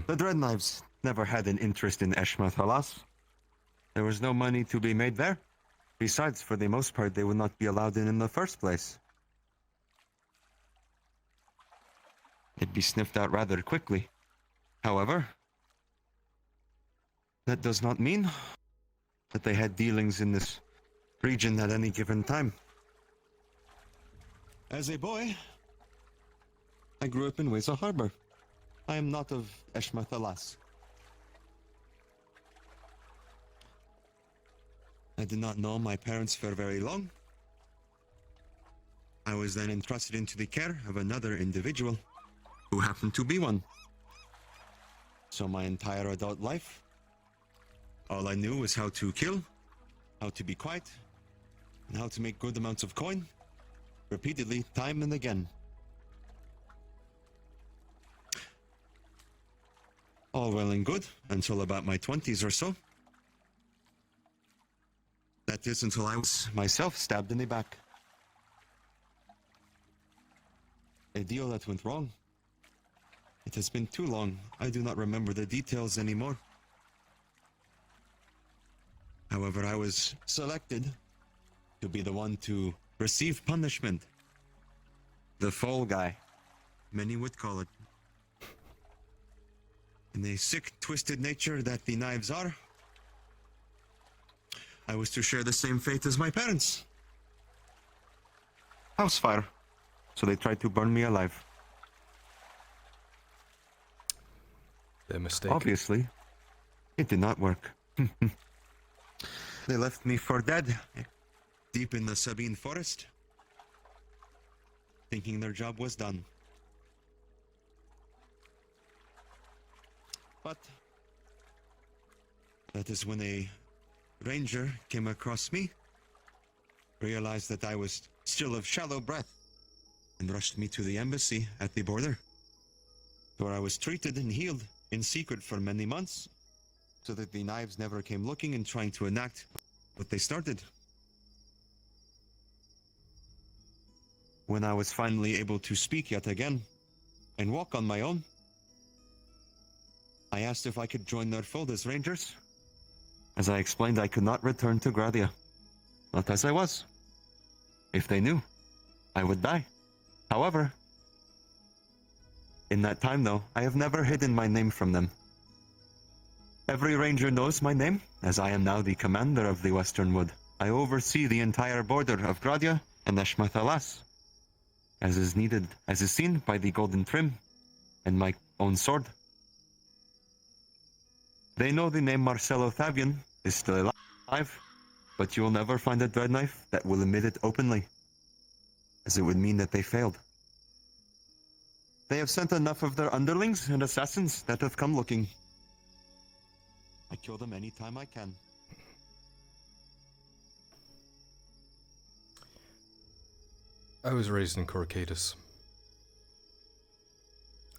The Dread Knives never had an interest in Eshmath Halas. There was no money to be made there. Besides, for the most part, they would not be allowed in the first place. They'd be sniffed out rather quickly. However, that does not mean that they had dealings in this region at any given time. As a boy, I grew up in Weza Harbor. I am not of Eshmathalas. I did not know my parents for very long. I was then entrusted into the care of another individual who happened to be one. So my entire adult life, all I knew was how to kill, how to be quiet, and how to make good amounts of coin, repeatedly, time and again. All well and good until about my 20s or so. That is until I was myself stabbed in the back. A deal that went wrong. It has been too long. I do not remember the details anymore. However, I was selected to be the one to receive punishment. The fall guy, many would call it. In the sick, twisted nature that the knives are, I was to share the same fate as my parents. House fire. So they tried to burn me alive. Their mistake. Obviously, it did not work. They left me for dead, deep in the Sabine forest, thinking their job was done. But that is when a ranger came across me, realized that I was still of shallow breath, and rushed me to the embassy at the border, where I was treated and healed in secret for many months, so that the knives never came looking and trying to enact what they started. When I was finally able to speak yet again, and walk on my own, I asked if I could join their fold as rangers. As I explained, I could not return to Gradia, not as I was. If they knew, I would die. However, in that time though, I have never hidden my name from them. Every ranger knows my name, as I am now the commander of the Western Wood. I oversee the entire border of Gradia and Eshmathalas, as is needed, as is seen by the golden trim and my own sword. They know the name Marcelo Thavian is still alive, but you will never find a dread knife that will admit it openly, as it would mean that they failed. They have sent enough of their underlings and assassins that have come looking. I kill them any time I can. I was raised in Corcatus.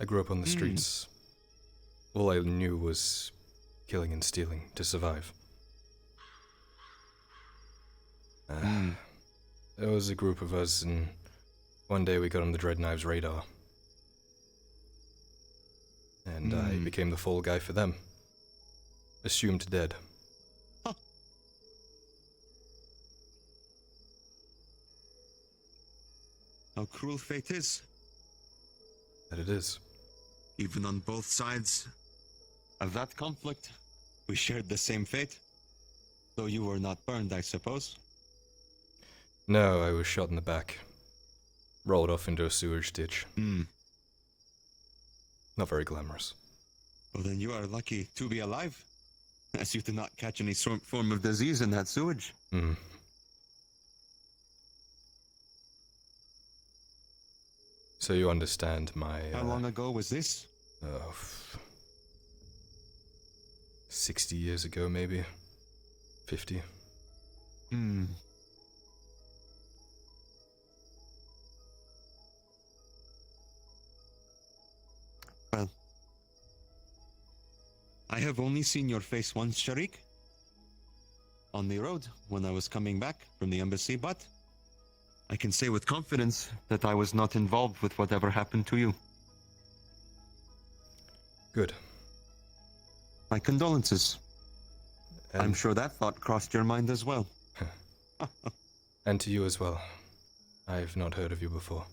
I grew up on the streets. All I knew was killing and stealing to survive. There was a group of us, and one day we got on the Dread Knives radar. And I became the fall guy for them. Assumed dead. How cruel fate is. That it is. Even on both sides of that conflict, we shared the same fate. Though you were not burned, I suppose. No, I was shot in the back. Rolled off into a sewage ditch. Not very glamorous. Well, then you are lucky to be alive, as you did not catch any form of disease in that sewage. So you understand my... How long ago was this? 60 years ago, maybe. 50. Well, I have only seen your face once, Sharik. On the road, when I was coming back from the embassy, but I can say with confidence that I was not involved with whatever happened to you. Good. My condolences. I'm sure that thought crossed your mind as well. And to you as well. I've not heard of you before.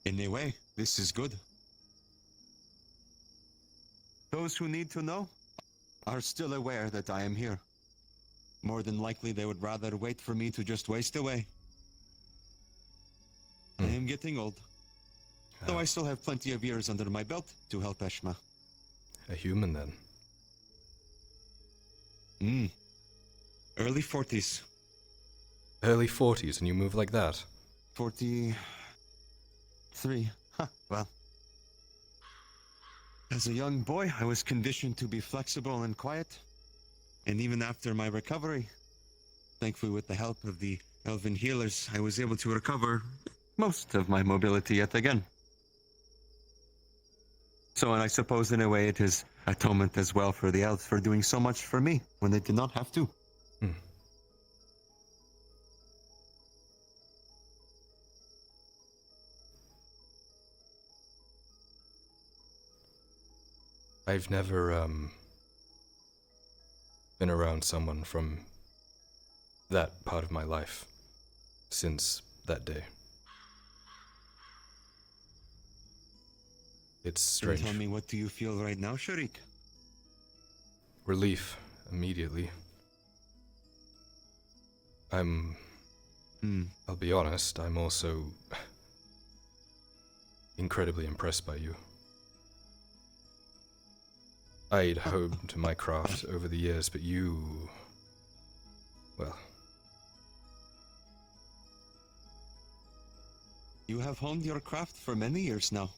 In a way, this is good. Those who need to know Are still aware that I am here. More than likely, they would rather wait for me to just waste away. I am getting old. Though I still have plenty of years under my belt to help Eshma. A human, then. Early 40s. Early 40s, and you move like that? 43. Well. As a young boy, I was conditioned to be flexible and quiet. And even after my recovery, thankfully with the help of the elven healers, I was able to recover most of my mobility yet again. So, and I suppose in a way it is atonement as well for the elves for doing so much for me when they did not have to. I've never, been around someone from that part of my life since that day. It's strange. Tell me, what do you feel right now, Sharik? Relief, immediately. I'll be honest, I'm also incredibly impressed by you. I'd honed my craft over the years, but you... well... You have honed your craft for many years now.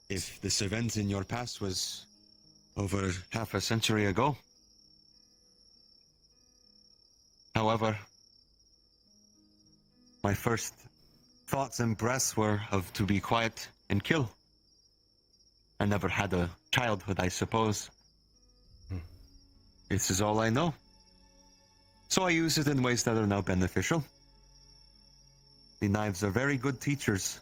If this event in your past was over Half a century ago. However, my first thoughts and breaths were of to be quiet and kill. I never had a childhood, I suppose. This is all I know. So I use it in ways that are now beneficial. The knives are very good teachers.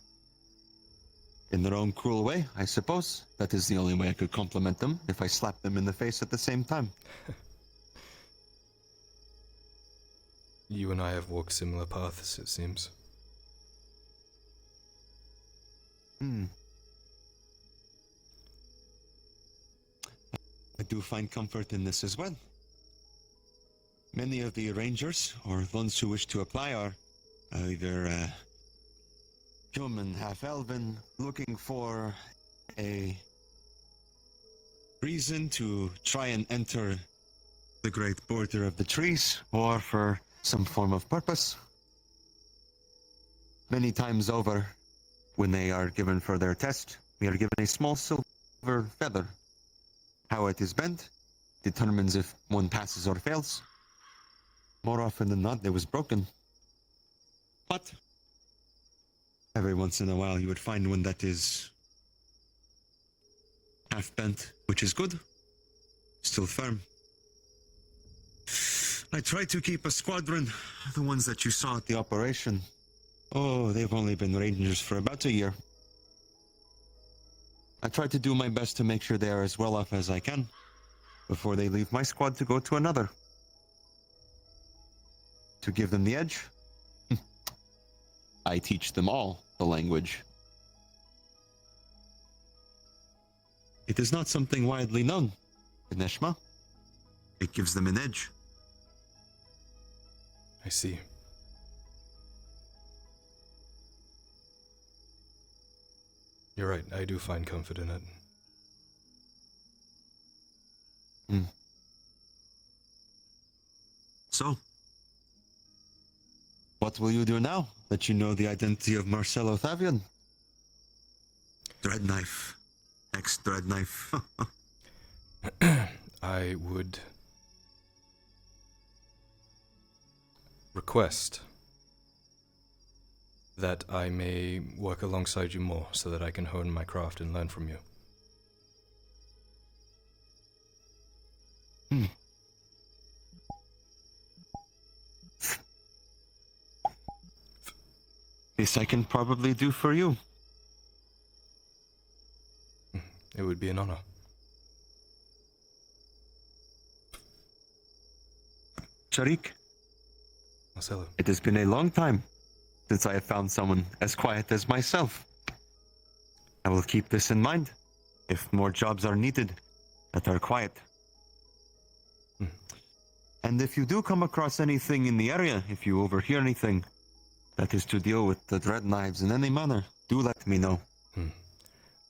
In their own cruel way, I suppose. That is the only way I could compliment them, if I slapped them in the face at the same time. You and I have walked similar paths, it seems. I do find comfort in this as well. Many of the rangers, or those who wish to apply, are either human, half-elven, looking for a reason to try and enter the great border of the trees, Or for some form of purpose. Many times over, when they are given for their test, we are given a small silver feather. How it is bent determines if one passes or fails. More often than not, it was broken. but every once in a while you would find one that is half-bent, which is good, still firm. I try to keep a squadron, the ones that you saw at the operation. Oh, they've only been rangers for about a year. I try to do my best to make sure they are as well off as I can before they leave my squad to go to another. To give them the edge, I teach them all the language. It is not something widely known in Eshma. It gives them an edge. I see. You're right, I do find comfort in it. So, what will you do now that you know the identity of Marcelo Thavian? Dread knife. Ex-dread knife. I would request that I may work alongside you more so that I can hone my craft and learn from you. This I can probably do for you. It would be an honor. Sharik, Marcelo. it has been a long time since I have found someone as quiet as myself. I will keep this in mind if more jobs are needed that are quiet. And if you do come across anything in the area, if you overhear anything that is to deal with the dread knives in any manner, do let me know.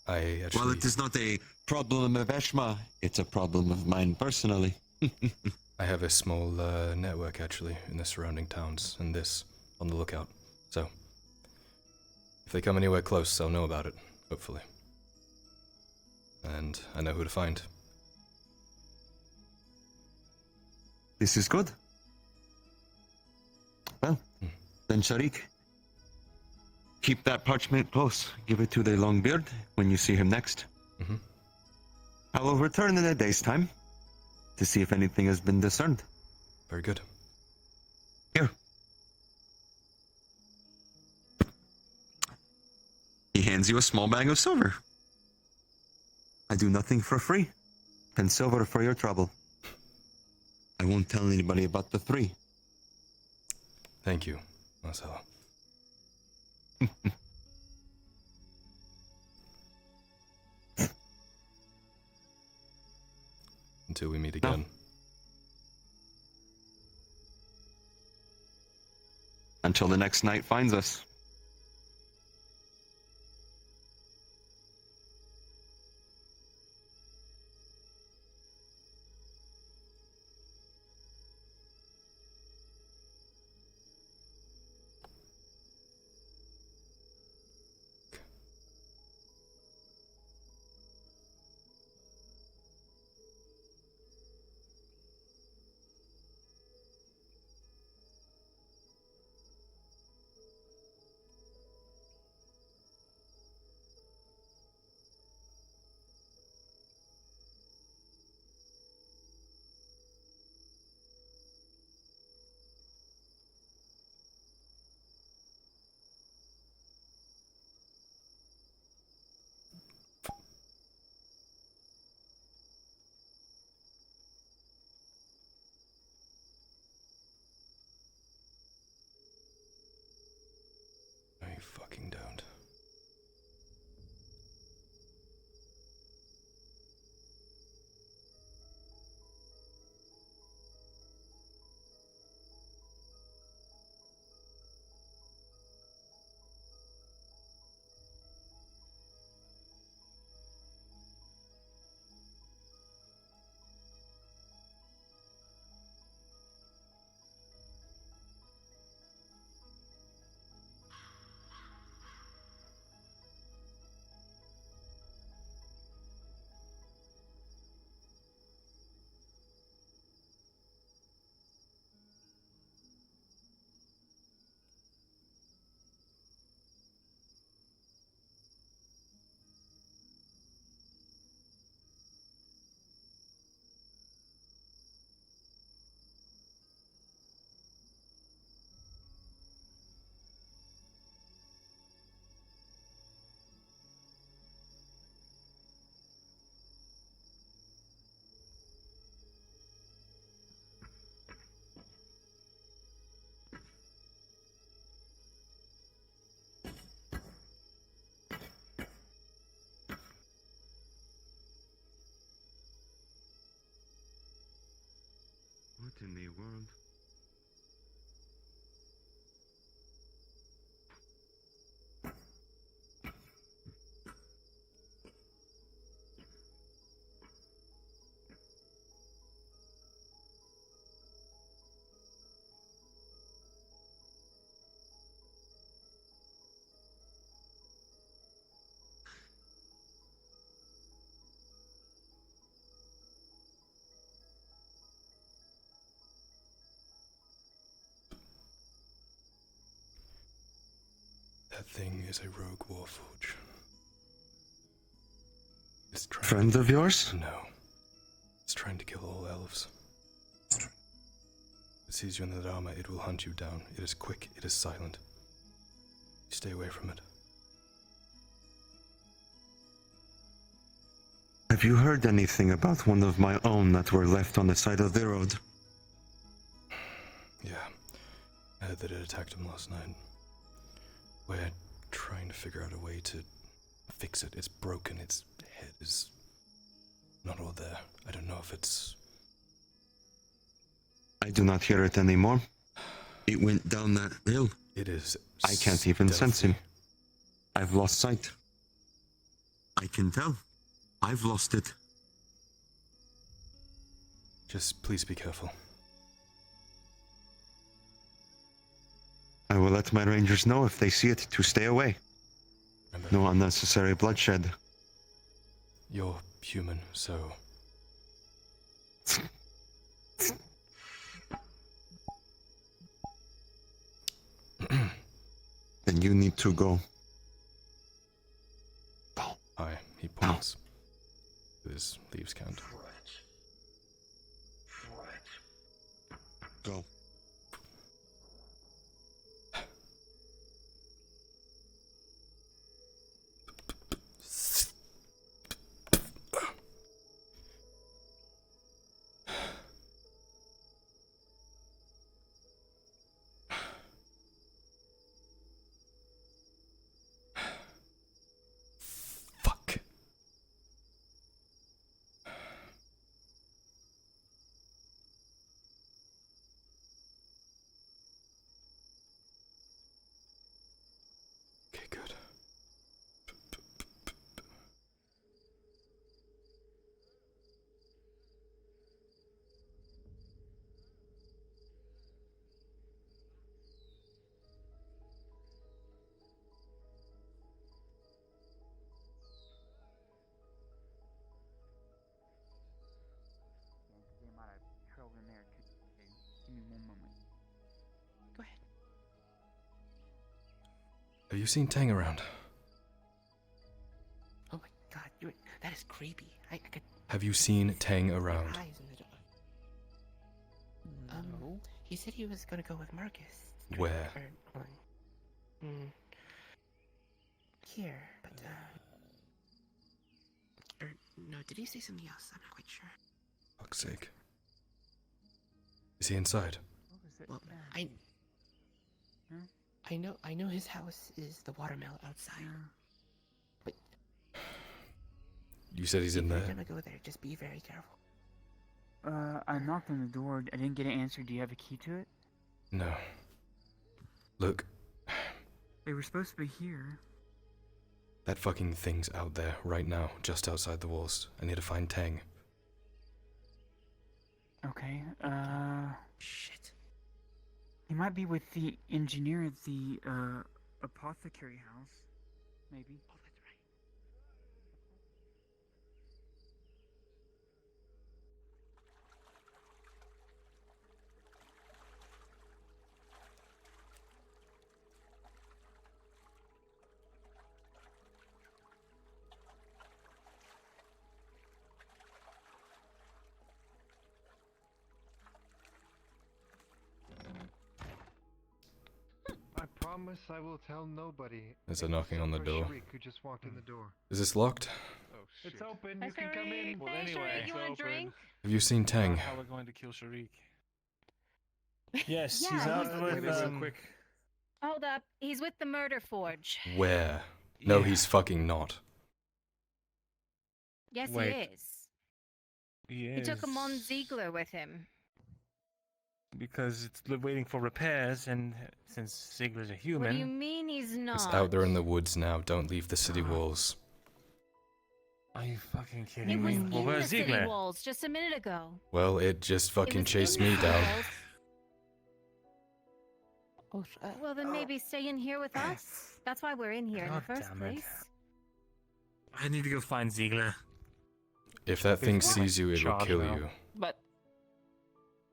I actually... Well, it is not a problem of Eshma, it's a problem of mine personally. I have a small network, actually, in the surrounding towns, and this, on the lookout. So, if they come anywhere close, I'll know about it, hopefully. And I know who to find. This is good. Well, then Sharik, keep that parchment close. Give it to the Longbeard when you see him next. I will return in a day's time to see if anything has been discerned. Very good. Here. He hands you a small bag of silver. I do nothing for free. 10 silver for your trouble. I won't tell anybody about the 3. Thank you, Marcelo. Until we meet again. Until the next night finds us. I fucking don't. What in the world? That thing is a rogue warforge. It's trying Friend of yours? No. It's trying to kill all elves. If it sees you in that armor, it will hunt you down. It is quick, it is silent. Stay away from it. Have you heard anything about one of my own that were left on the side of the road? Yeah. I heard that it attacked him last night. We're trying to figure out a way to fix it. It's broken. Its head is not all there. I don't know if it's... I do not hear it anymore. It went down that hill. It is... I can't even sense him. stealthy. I've lost sight. I can tell. I've lost it. Just please be careful. I will let my rangers know if they see it to stay away. Remember, No unnecessary bloodshed. you're human, so... Then you need to go. Aye, he points. With his thieves' count. Go. Fuck. Okay, good. The amount of trouble in there could give me 1 moment. Go ahead. Have you seen Tang around? Oh my god, that is creepy. I could Have you seen Tang around? eyes in the dark. He said he was gonna go with Marcus. Where? Here, but no, did he say something else? I'm not quite sure. Fuck's sake. Is he inside? What was it? Well, Huh? I know his house is the watermill outside. But You said he's in if you're there. gonna go there, just be very careful. I knocked on the door. I didn't get an answer. Do you have a key to it? No. Look, They were supposed to be here. that fucking thing's out there right now, just outside the walls. I need to find Tang. Okay, Shit. he might be with the engineer at the, apothecary house. Maybe. Oh, that's right. I promise I will tell nobody. There's a knocking on the except for door. Shriek, who just walked in the door. Is this locked? Oh shit. It's open. Hi, You can come in. Shariq. Well, Hey, anyway, Shariq, it's you want a open. drink? Have you seen Tang? How we're going to kill Shariq. Yes, Yeah, he's out he's- with, Wait, real quick. Hold up. He's with the Murder Forge. Where? No, Yeah. he's fucking not. Yes, Wait. he is. He He took a Mon is- Ziegler with him. Because it's waiting for repairs, and since Ziegler's a What do you human, mean he's not? It's out there in the woods now. Don't leave the city walls. are you fucking It kidding was me? in Well, the where's city Ziegler? walls just a minute ago. Well, it just It fucking was chased in me the down. walls. Oh, Well, then maybe stay in here with us. That's why we're in here in the God first damn it. place. I need to go find Ziegler. If that thing It's sees you, it will charge kill now. you. but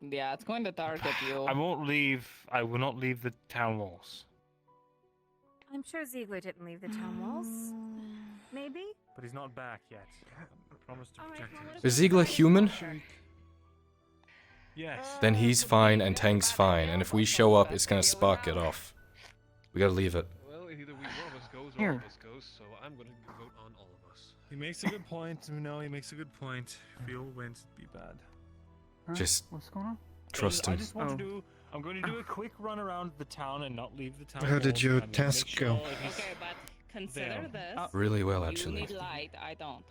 yeah, it's going to target you. I won't leave. I will not leave the town walls. I'm sure Ziegler didn't leave the town walls. Maybe? But he's not back yet. I promised to All right, protect well, him. what if Is Ziegler human? Yes. Then he's fine and Tang's fine, and if we show up, it's gonna spark it off. We gotta leave it. Well, either one of us goes or Here. all of us goes, so I'm gonna vote on all of us. He makes a good point. No, he makes a good point. If we all went, it'd be bad. Huh? Just What's going on? trust I him. just want Oh. to do. I'm going to do a quick run around the town and not leave the town. How did walls. your I'm gonna make task sure go? if he's- Okay, but consider this. Really well, You actually. need light, I don't.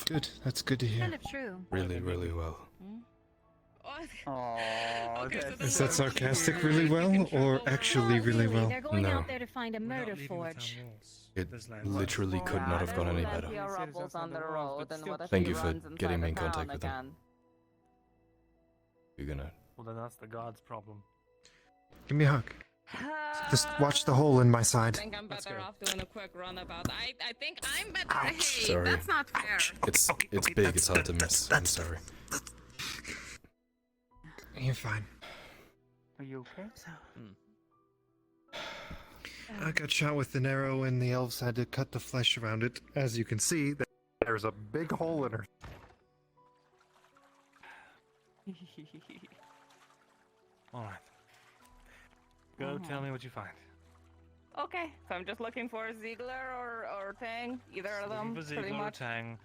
Good. That's good to hear. Kind of true. Really, really well. What? Aww, Okay, so that's this Is that is- sarcastic really well, or actually really well? They're going No. out there to find a murder forge. It literally could not have gone any better. Plenty of rebels on the road, and what if Thank he you for runs inside getting me in the town contact with them. again? You're gonna... Well, then that's the god's problem. Give me a hug. Just watch the hole in my I side. think I'm better off doing a quick runabout. I think I'm better. Hey, Sorry. that's not fair. It's big, it's hard to miss. I'm sorry. You're fine. Are you okay? I got shot with an arrow and the elves had to cut the flesh around it. As you can see, there's a big hole in her. Alright. Go tell me what you find. Okay, so I'm just looking for Ziegler or Tang, either of them, Looking for pretty Ziegler or much. Tang.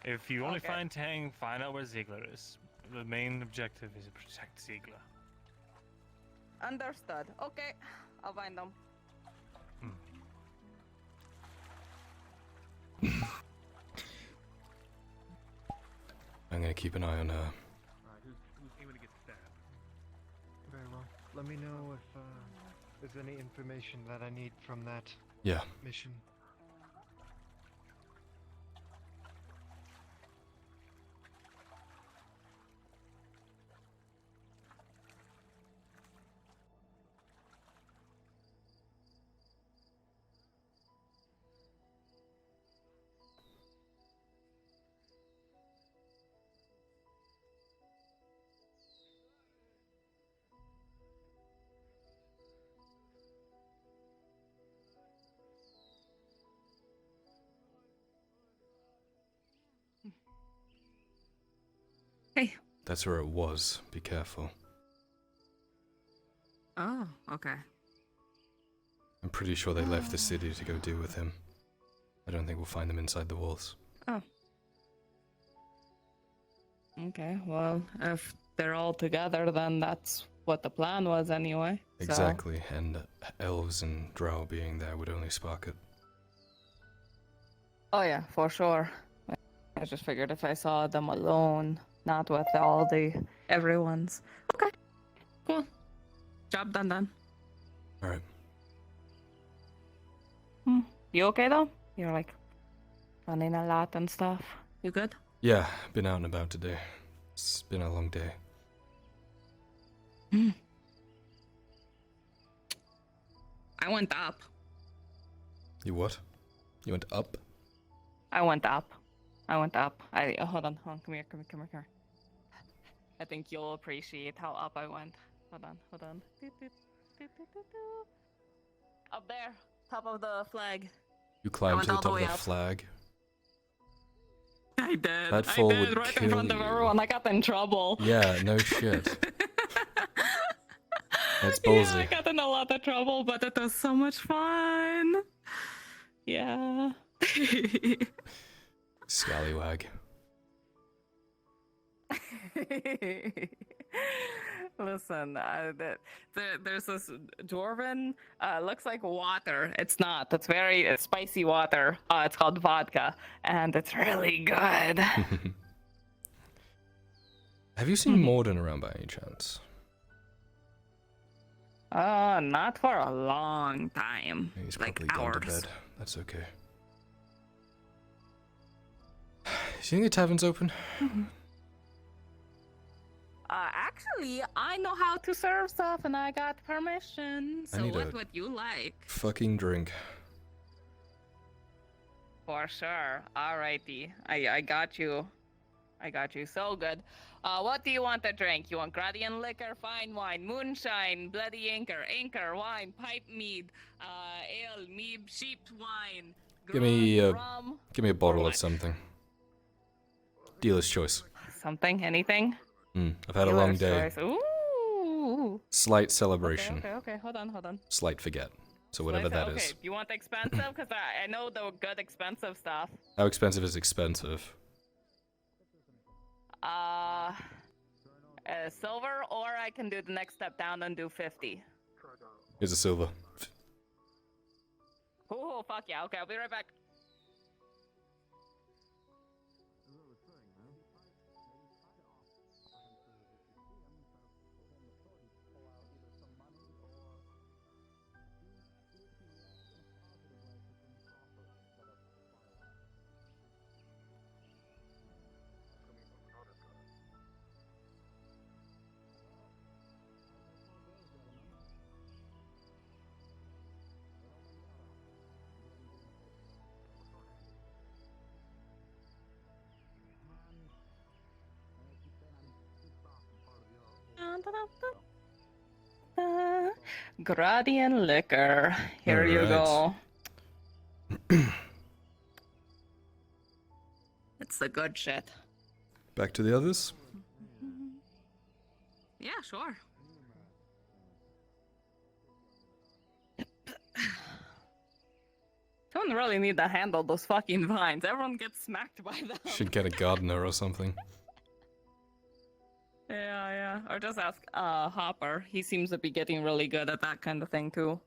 If you only Okay. find Tang, find out where Ziegler is. The main objective is to protect Ziegler. Understood. Okay, I'll find them. I'm gonna keep an eye on her. Alright, who's aiming to get stabbed? Very well. Let me know if there's any information that I need from that Yeah. mission. Hey. That's where it was. Be careful. Oh, okay. I'm pretty sure they left the city to go deal with him. I don't think we'll find them inside the walls. Oh. Okay, well, if they're all together, then that's what the plan was anyway. so- Exactly, and elves and drow being there would only spark it. Oh yeah, for sure. I just figured if I saw them alone, not with all the everyone's. Okay, cool. Job done then. Alright. You okay though? You're like running a lot and stuff. You good? Yeah, been out and about today. It's been a long day. I went up. You what? You went up? I went up. Hold on. Come here. I think you'll appreciate how up I went. Hold on. Doot, doot, doot, doot, doot, doot. Up there, top of the flag. You climbed went to the all the top of way the up. flag? I did. That fall would right kill in front of you. everyone. I got in trouble. Yeah, no shit. That's Yeah, ballsy. I got in a lot of trouble, but it was so much fun. Yeah. Scallywag. Listen, there's this dwarven, looks like water. It's not. It's it's spicy water. It's called vodka, and it's really good. Have you seen Morden around by any chance? Not for a long time. He's like probably gone to hours. bed. That's okay. Do you think the tavern's open? Actually, I know how to serve stuff, and I got permission. I So need what a- would you like? Fucking drink. For sure. Alrighty. I got you. So good. What do you want to drink? You want Gradian liquor, fine wine, moonshine, bloody anchor wine, pipe mead, ale, mead, sheep wine, Give me rum, give me a bottle what? of something. Dealer's choice. something, anything? I've had a long Dealer's day. choice. Ooh. Slight celebration. Okay. Hold on. Slight forget. So whatever that Okay, is. you want expensive? Because I know the good expensive stuff. How expensive is expensive? Silver, or I can do the next step down and do 50. Here's a silver. Oh, fuck yeah. Okay, I'll be right back. Gradia liquor. Here you go. It's the good shit. Back to the others? Yeah, sure. Don't really need to handle those fucking vines. Everyone gets smacked by them. Should get a gardener or something. Yeah. Or just ask Hopper. He seems to be getting really good at that kind of thing too.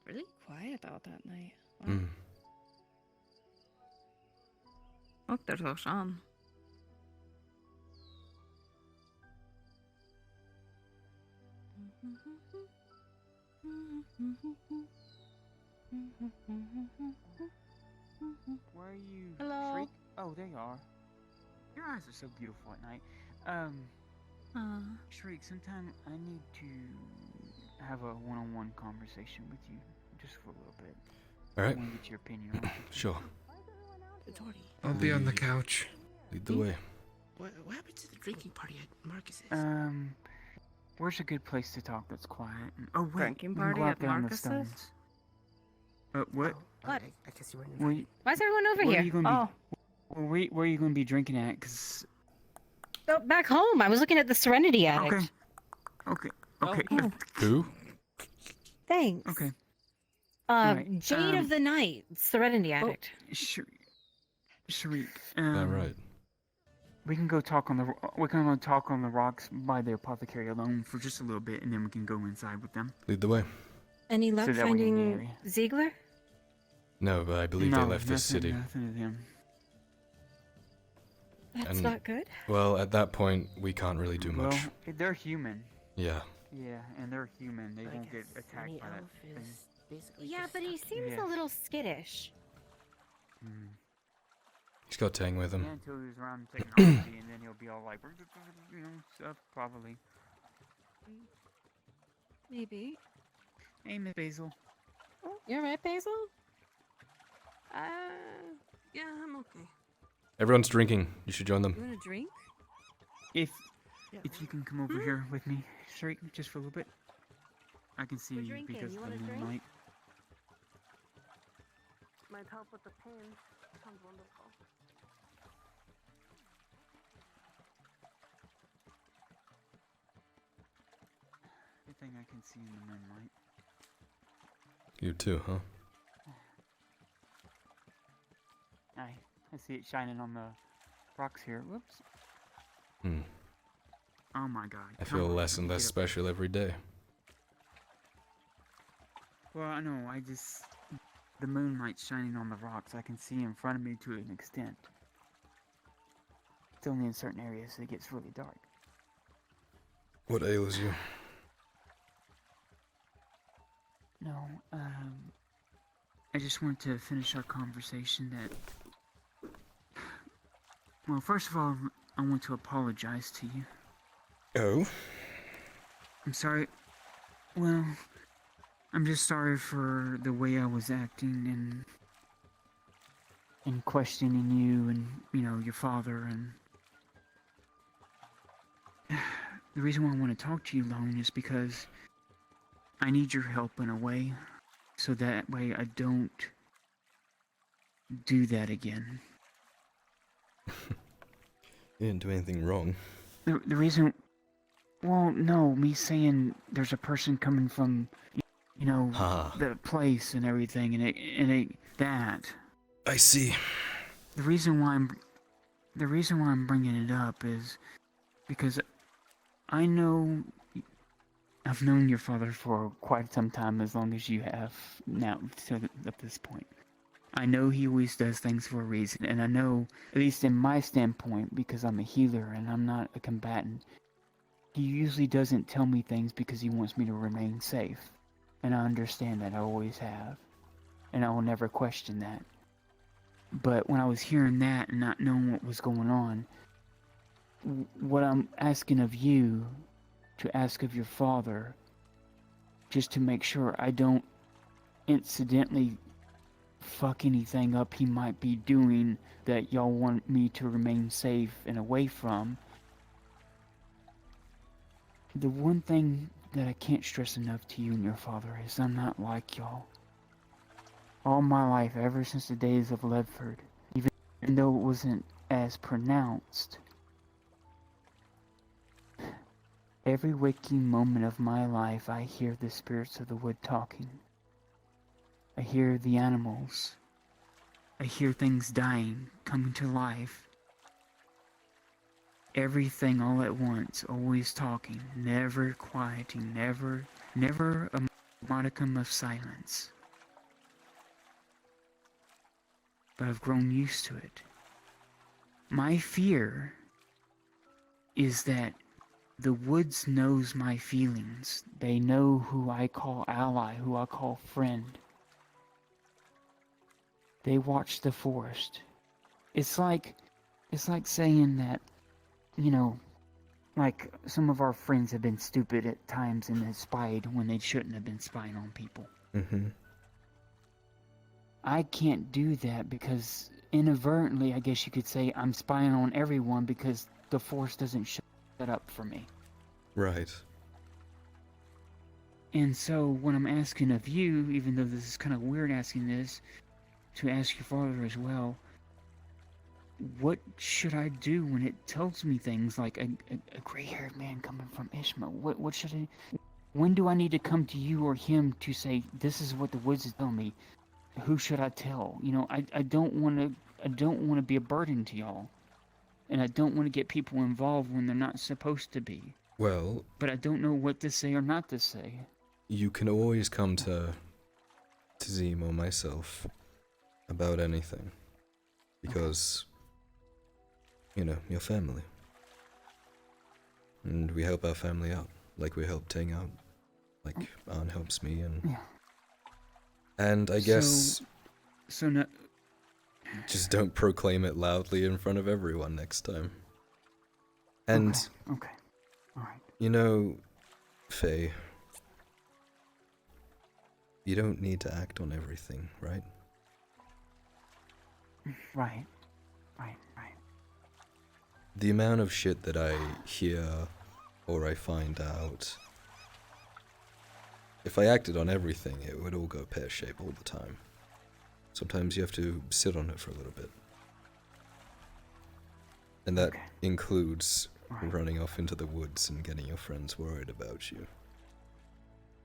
Really quiet out that night. Wow. Look, there's Oshan. Where are you? Hello. Shriek? Oh, there you are. Your eyes are so beautiful at night. Shriek, sometime I need to have a one-on-one conversation with you, just for a little bit. All right. I want to get your opinion on it. Sure. I'll be on the couch. Lead the way. What happened to the drinking party at Marcus's? Where's a good place to talk that's quiet? Oh, wait. Drinking we can party go out at there on the Marcus's? stones. What? What? I guess you weren't Where, invited. Why is everyone over where here? Are you gonna be, where are you going to be drinking at? Cause... Oh, back home. I was looking at the Serenity Addict. Okay. Who? Thanks. Okay. Right. Jade of the Night, Serenity Addict. Shriek. Right. We can go talk on the rocks by the apothecary alone for just a little bit, and then we can go inside with them. Lead the way. Any luck So that way in the finding area. Ziegler? No, but I believe they left this city. Nothing of him. That's And- not good. Well, at that point, we can't really do much. Well, they're human. Yeah. Yeah, and they're human. They I won't get guess attacked any by that elf thing. is basically Yeah, just but he stuck. seems Yeah. a little skittish. He's got Tang with him. Yeah, until he's around technology, and then he'll be all like, stuff, probably. Maybe. Hey, Miss Basil. Oh, you're right, Basil? Yeah, I'm okay. Everyone's drinking. You should join them. You want a drink? If you can come over here with me, Shriek, just for a little bit. I can see We're you drinking. because You of the want a drink? moonlight. Might help with the pain. Sounds wonderful. Good thing I can see in the moonlight. You too, huh? I see it shining on the rocks here. Whoops. Hmm. Oh my god. I come feel on, less and get less up. special every day. Well, I know, the moonlight's shining on the rocks. I can see in front of me to an extent. It's only in certain areas it gets really dark. What ails you? No, I just wanted to finish our conversation that... Well, first of all, I want to apologize to you. Oh? I'm sorry. Well, I'm just sorry for the way I was acting and questioning you and, your father and... The reason why I want to talk to you, Lone, is because I need your help in a way, so that way I don't do that again. You didn't do anything wrong. The reason... Well, no, me saying there's a person coming from, the place and everything, that... I see. The reason why I'm bringing it up is because I know I've known your father for quite some time, as long as you have now up this point. I know he always does things for a reason, and I know, at least in my standpoint, because I'm a healer and I'm not a combatant, he usually doesn't tell me things because he wants me to remain safe. And I understand that, I always have. And I will never question that. But when I was hearing that and not knowing what was going on, what I'm asking of you to ask of your father, just to make sure I don't incidentally fuck anything up he might be doing that y'all want me to remain safe and away from. The one thing that I can't stress enough to you and your father is I'm not like y'all. All my life, ever since the days of Ledford, even though it wasn't as pronounced, every waking moment of my life I hear the spirits of the wood talking. I hear the animals. I hear things dying, coming to life. Everything all at once, always talking, never quieting, never a modicum of silence. But I've grown used to it. My fear is that the woods knows my feelings. They know who I call ally, who I call friend. They watch the forest. It's like saying that, you know, like some of our friends have been stupid at times and have spied when they shouldn't have been spying on people. Mm-hmm. I can't do that because inadvertently, I guess you could say, I'm spying on everyone because the force doesn't shut up for me. Right. And so what I'm asking of you, even though this is kind of weird asking this, to ask your father as well, what should I do when it tells me things like a gray-haired man coming from Ishmael? What should I... When do I need to come to you or him to say, this is what the woods is telling me? Who should I tell? You know, I don't want to be a burden to y'all. And I don't want to get people involved when they're not supposed to be. Well... But I don't know what to say or not to say. You can always come to Zim or myself about anything. Because, you know, you're family. And we help our family out. Like we help Ting out. Like Arn helps me and... Yeah. And I guess... So no... Just don't proclaim it loudly in front of everyone next time. And... Okay. Alright. You know, Faye... You don't need to act on everything, right? Right. The amount of shit that I hear or I find out... If I acted on everything, it would all go pear-shaped all the time. Sometimes you have to sit on it for a little bit. And that includes running off into the woods and getting your friends worried about you.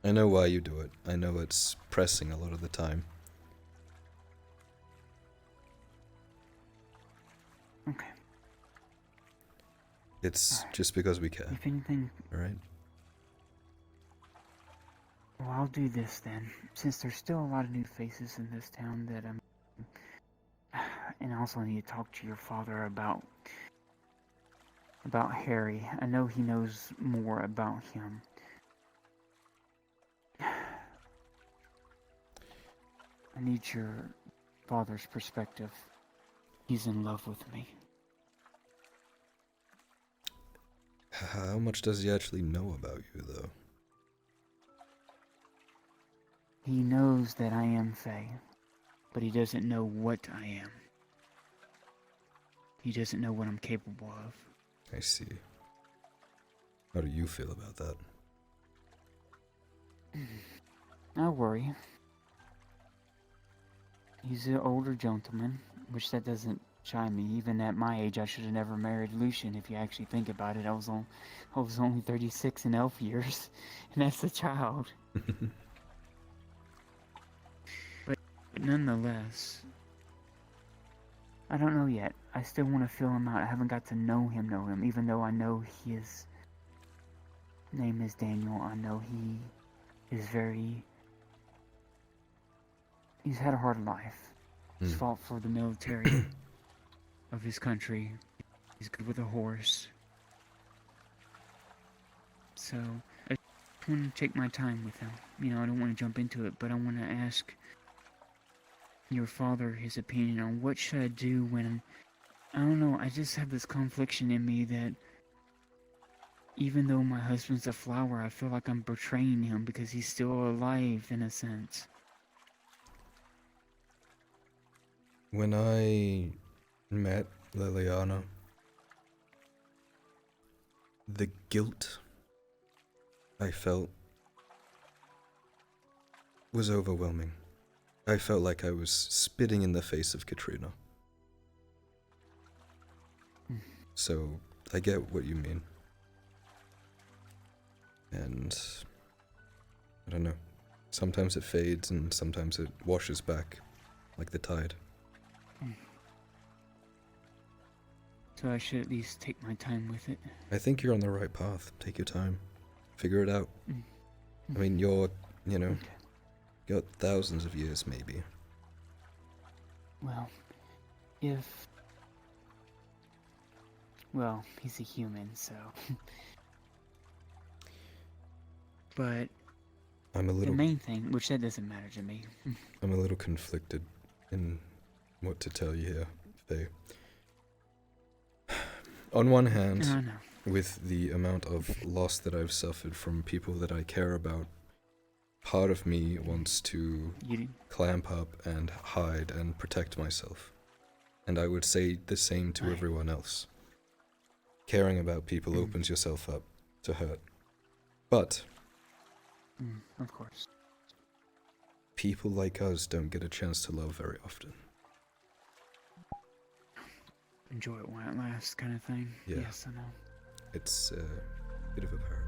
I know why you do it. I know it's pressing a lot of the time. Okay. It's just because we care. If anything... Alright? Well, I'll do this then. Since there's still a lot of new faces in this town that and I also need to talk to your father about Harry. I know he knows more about him. I need your father's perspective. He's in love with me. How much does he actually know about you, though? He knows that I am Faye, but he doesn't know what I am. He doesn't know what I'm capable of. I see. How do you feel about that? I worry. He's an older gentleman, which that doesn't chime me. Even at my age, I should have never married Lucian. If you actually think about it, I was only 36 in elf years, and that's a child. But nonetheless, I don't know yet. I still want to feel him out. I haven't got to know him, even though I know his name is Daniel. I know he is he's had a hard life. He's fought for the military of his country. He's good with a horse. So, I just want to take my time with him. You know, I don't want to jump into it, but I want to ask your father his opinion on what should I do when, I don't know, I just have this confliction in me that even though my husband's a flower, I feel like I'm betraying him because he's still alive in a sense. When I met Liliana, the guilt I felt was overwhelming. I felt like I was spitting in the face of Katrina. So, I get what you mean. And I don't know. Sometimes it fades and sometimes it washes back like the tide. So I should at least take my time with it. I think you're on the right path. Take your time. Figure it out. I mean, you're, you know, got thousands of years maybe. Well, well, he's a human, so. But I'm a little. the main thing, which that doesn't matter to me. I'm a little conflicted in what to tell you here, Faye. On one hand, I know. with the amount of loss that I've suffered from people that I care about, part of me wants to clamp up and hide and protect myself. And I would say the same to everyone else. Caring about people opens yourself up to hurt. But of course. People like us don't get a chance to love very often. Enjoy it while it lasts, kind of thing. Yeah. Yes, I know. It's a bit of a paradox.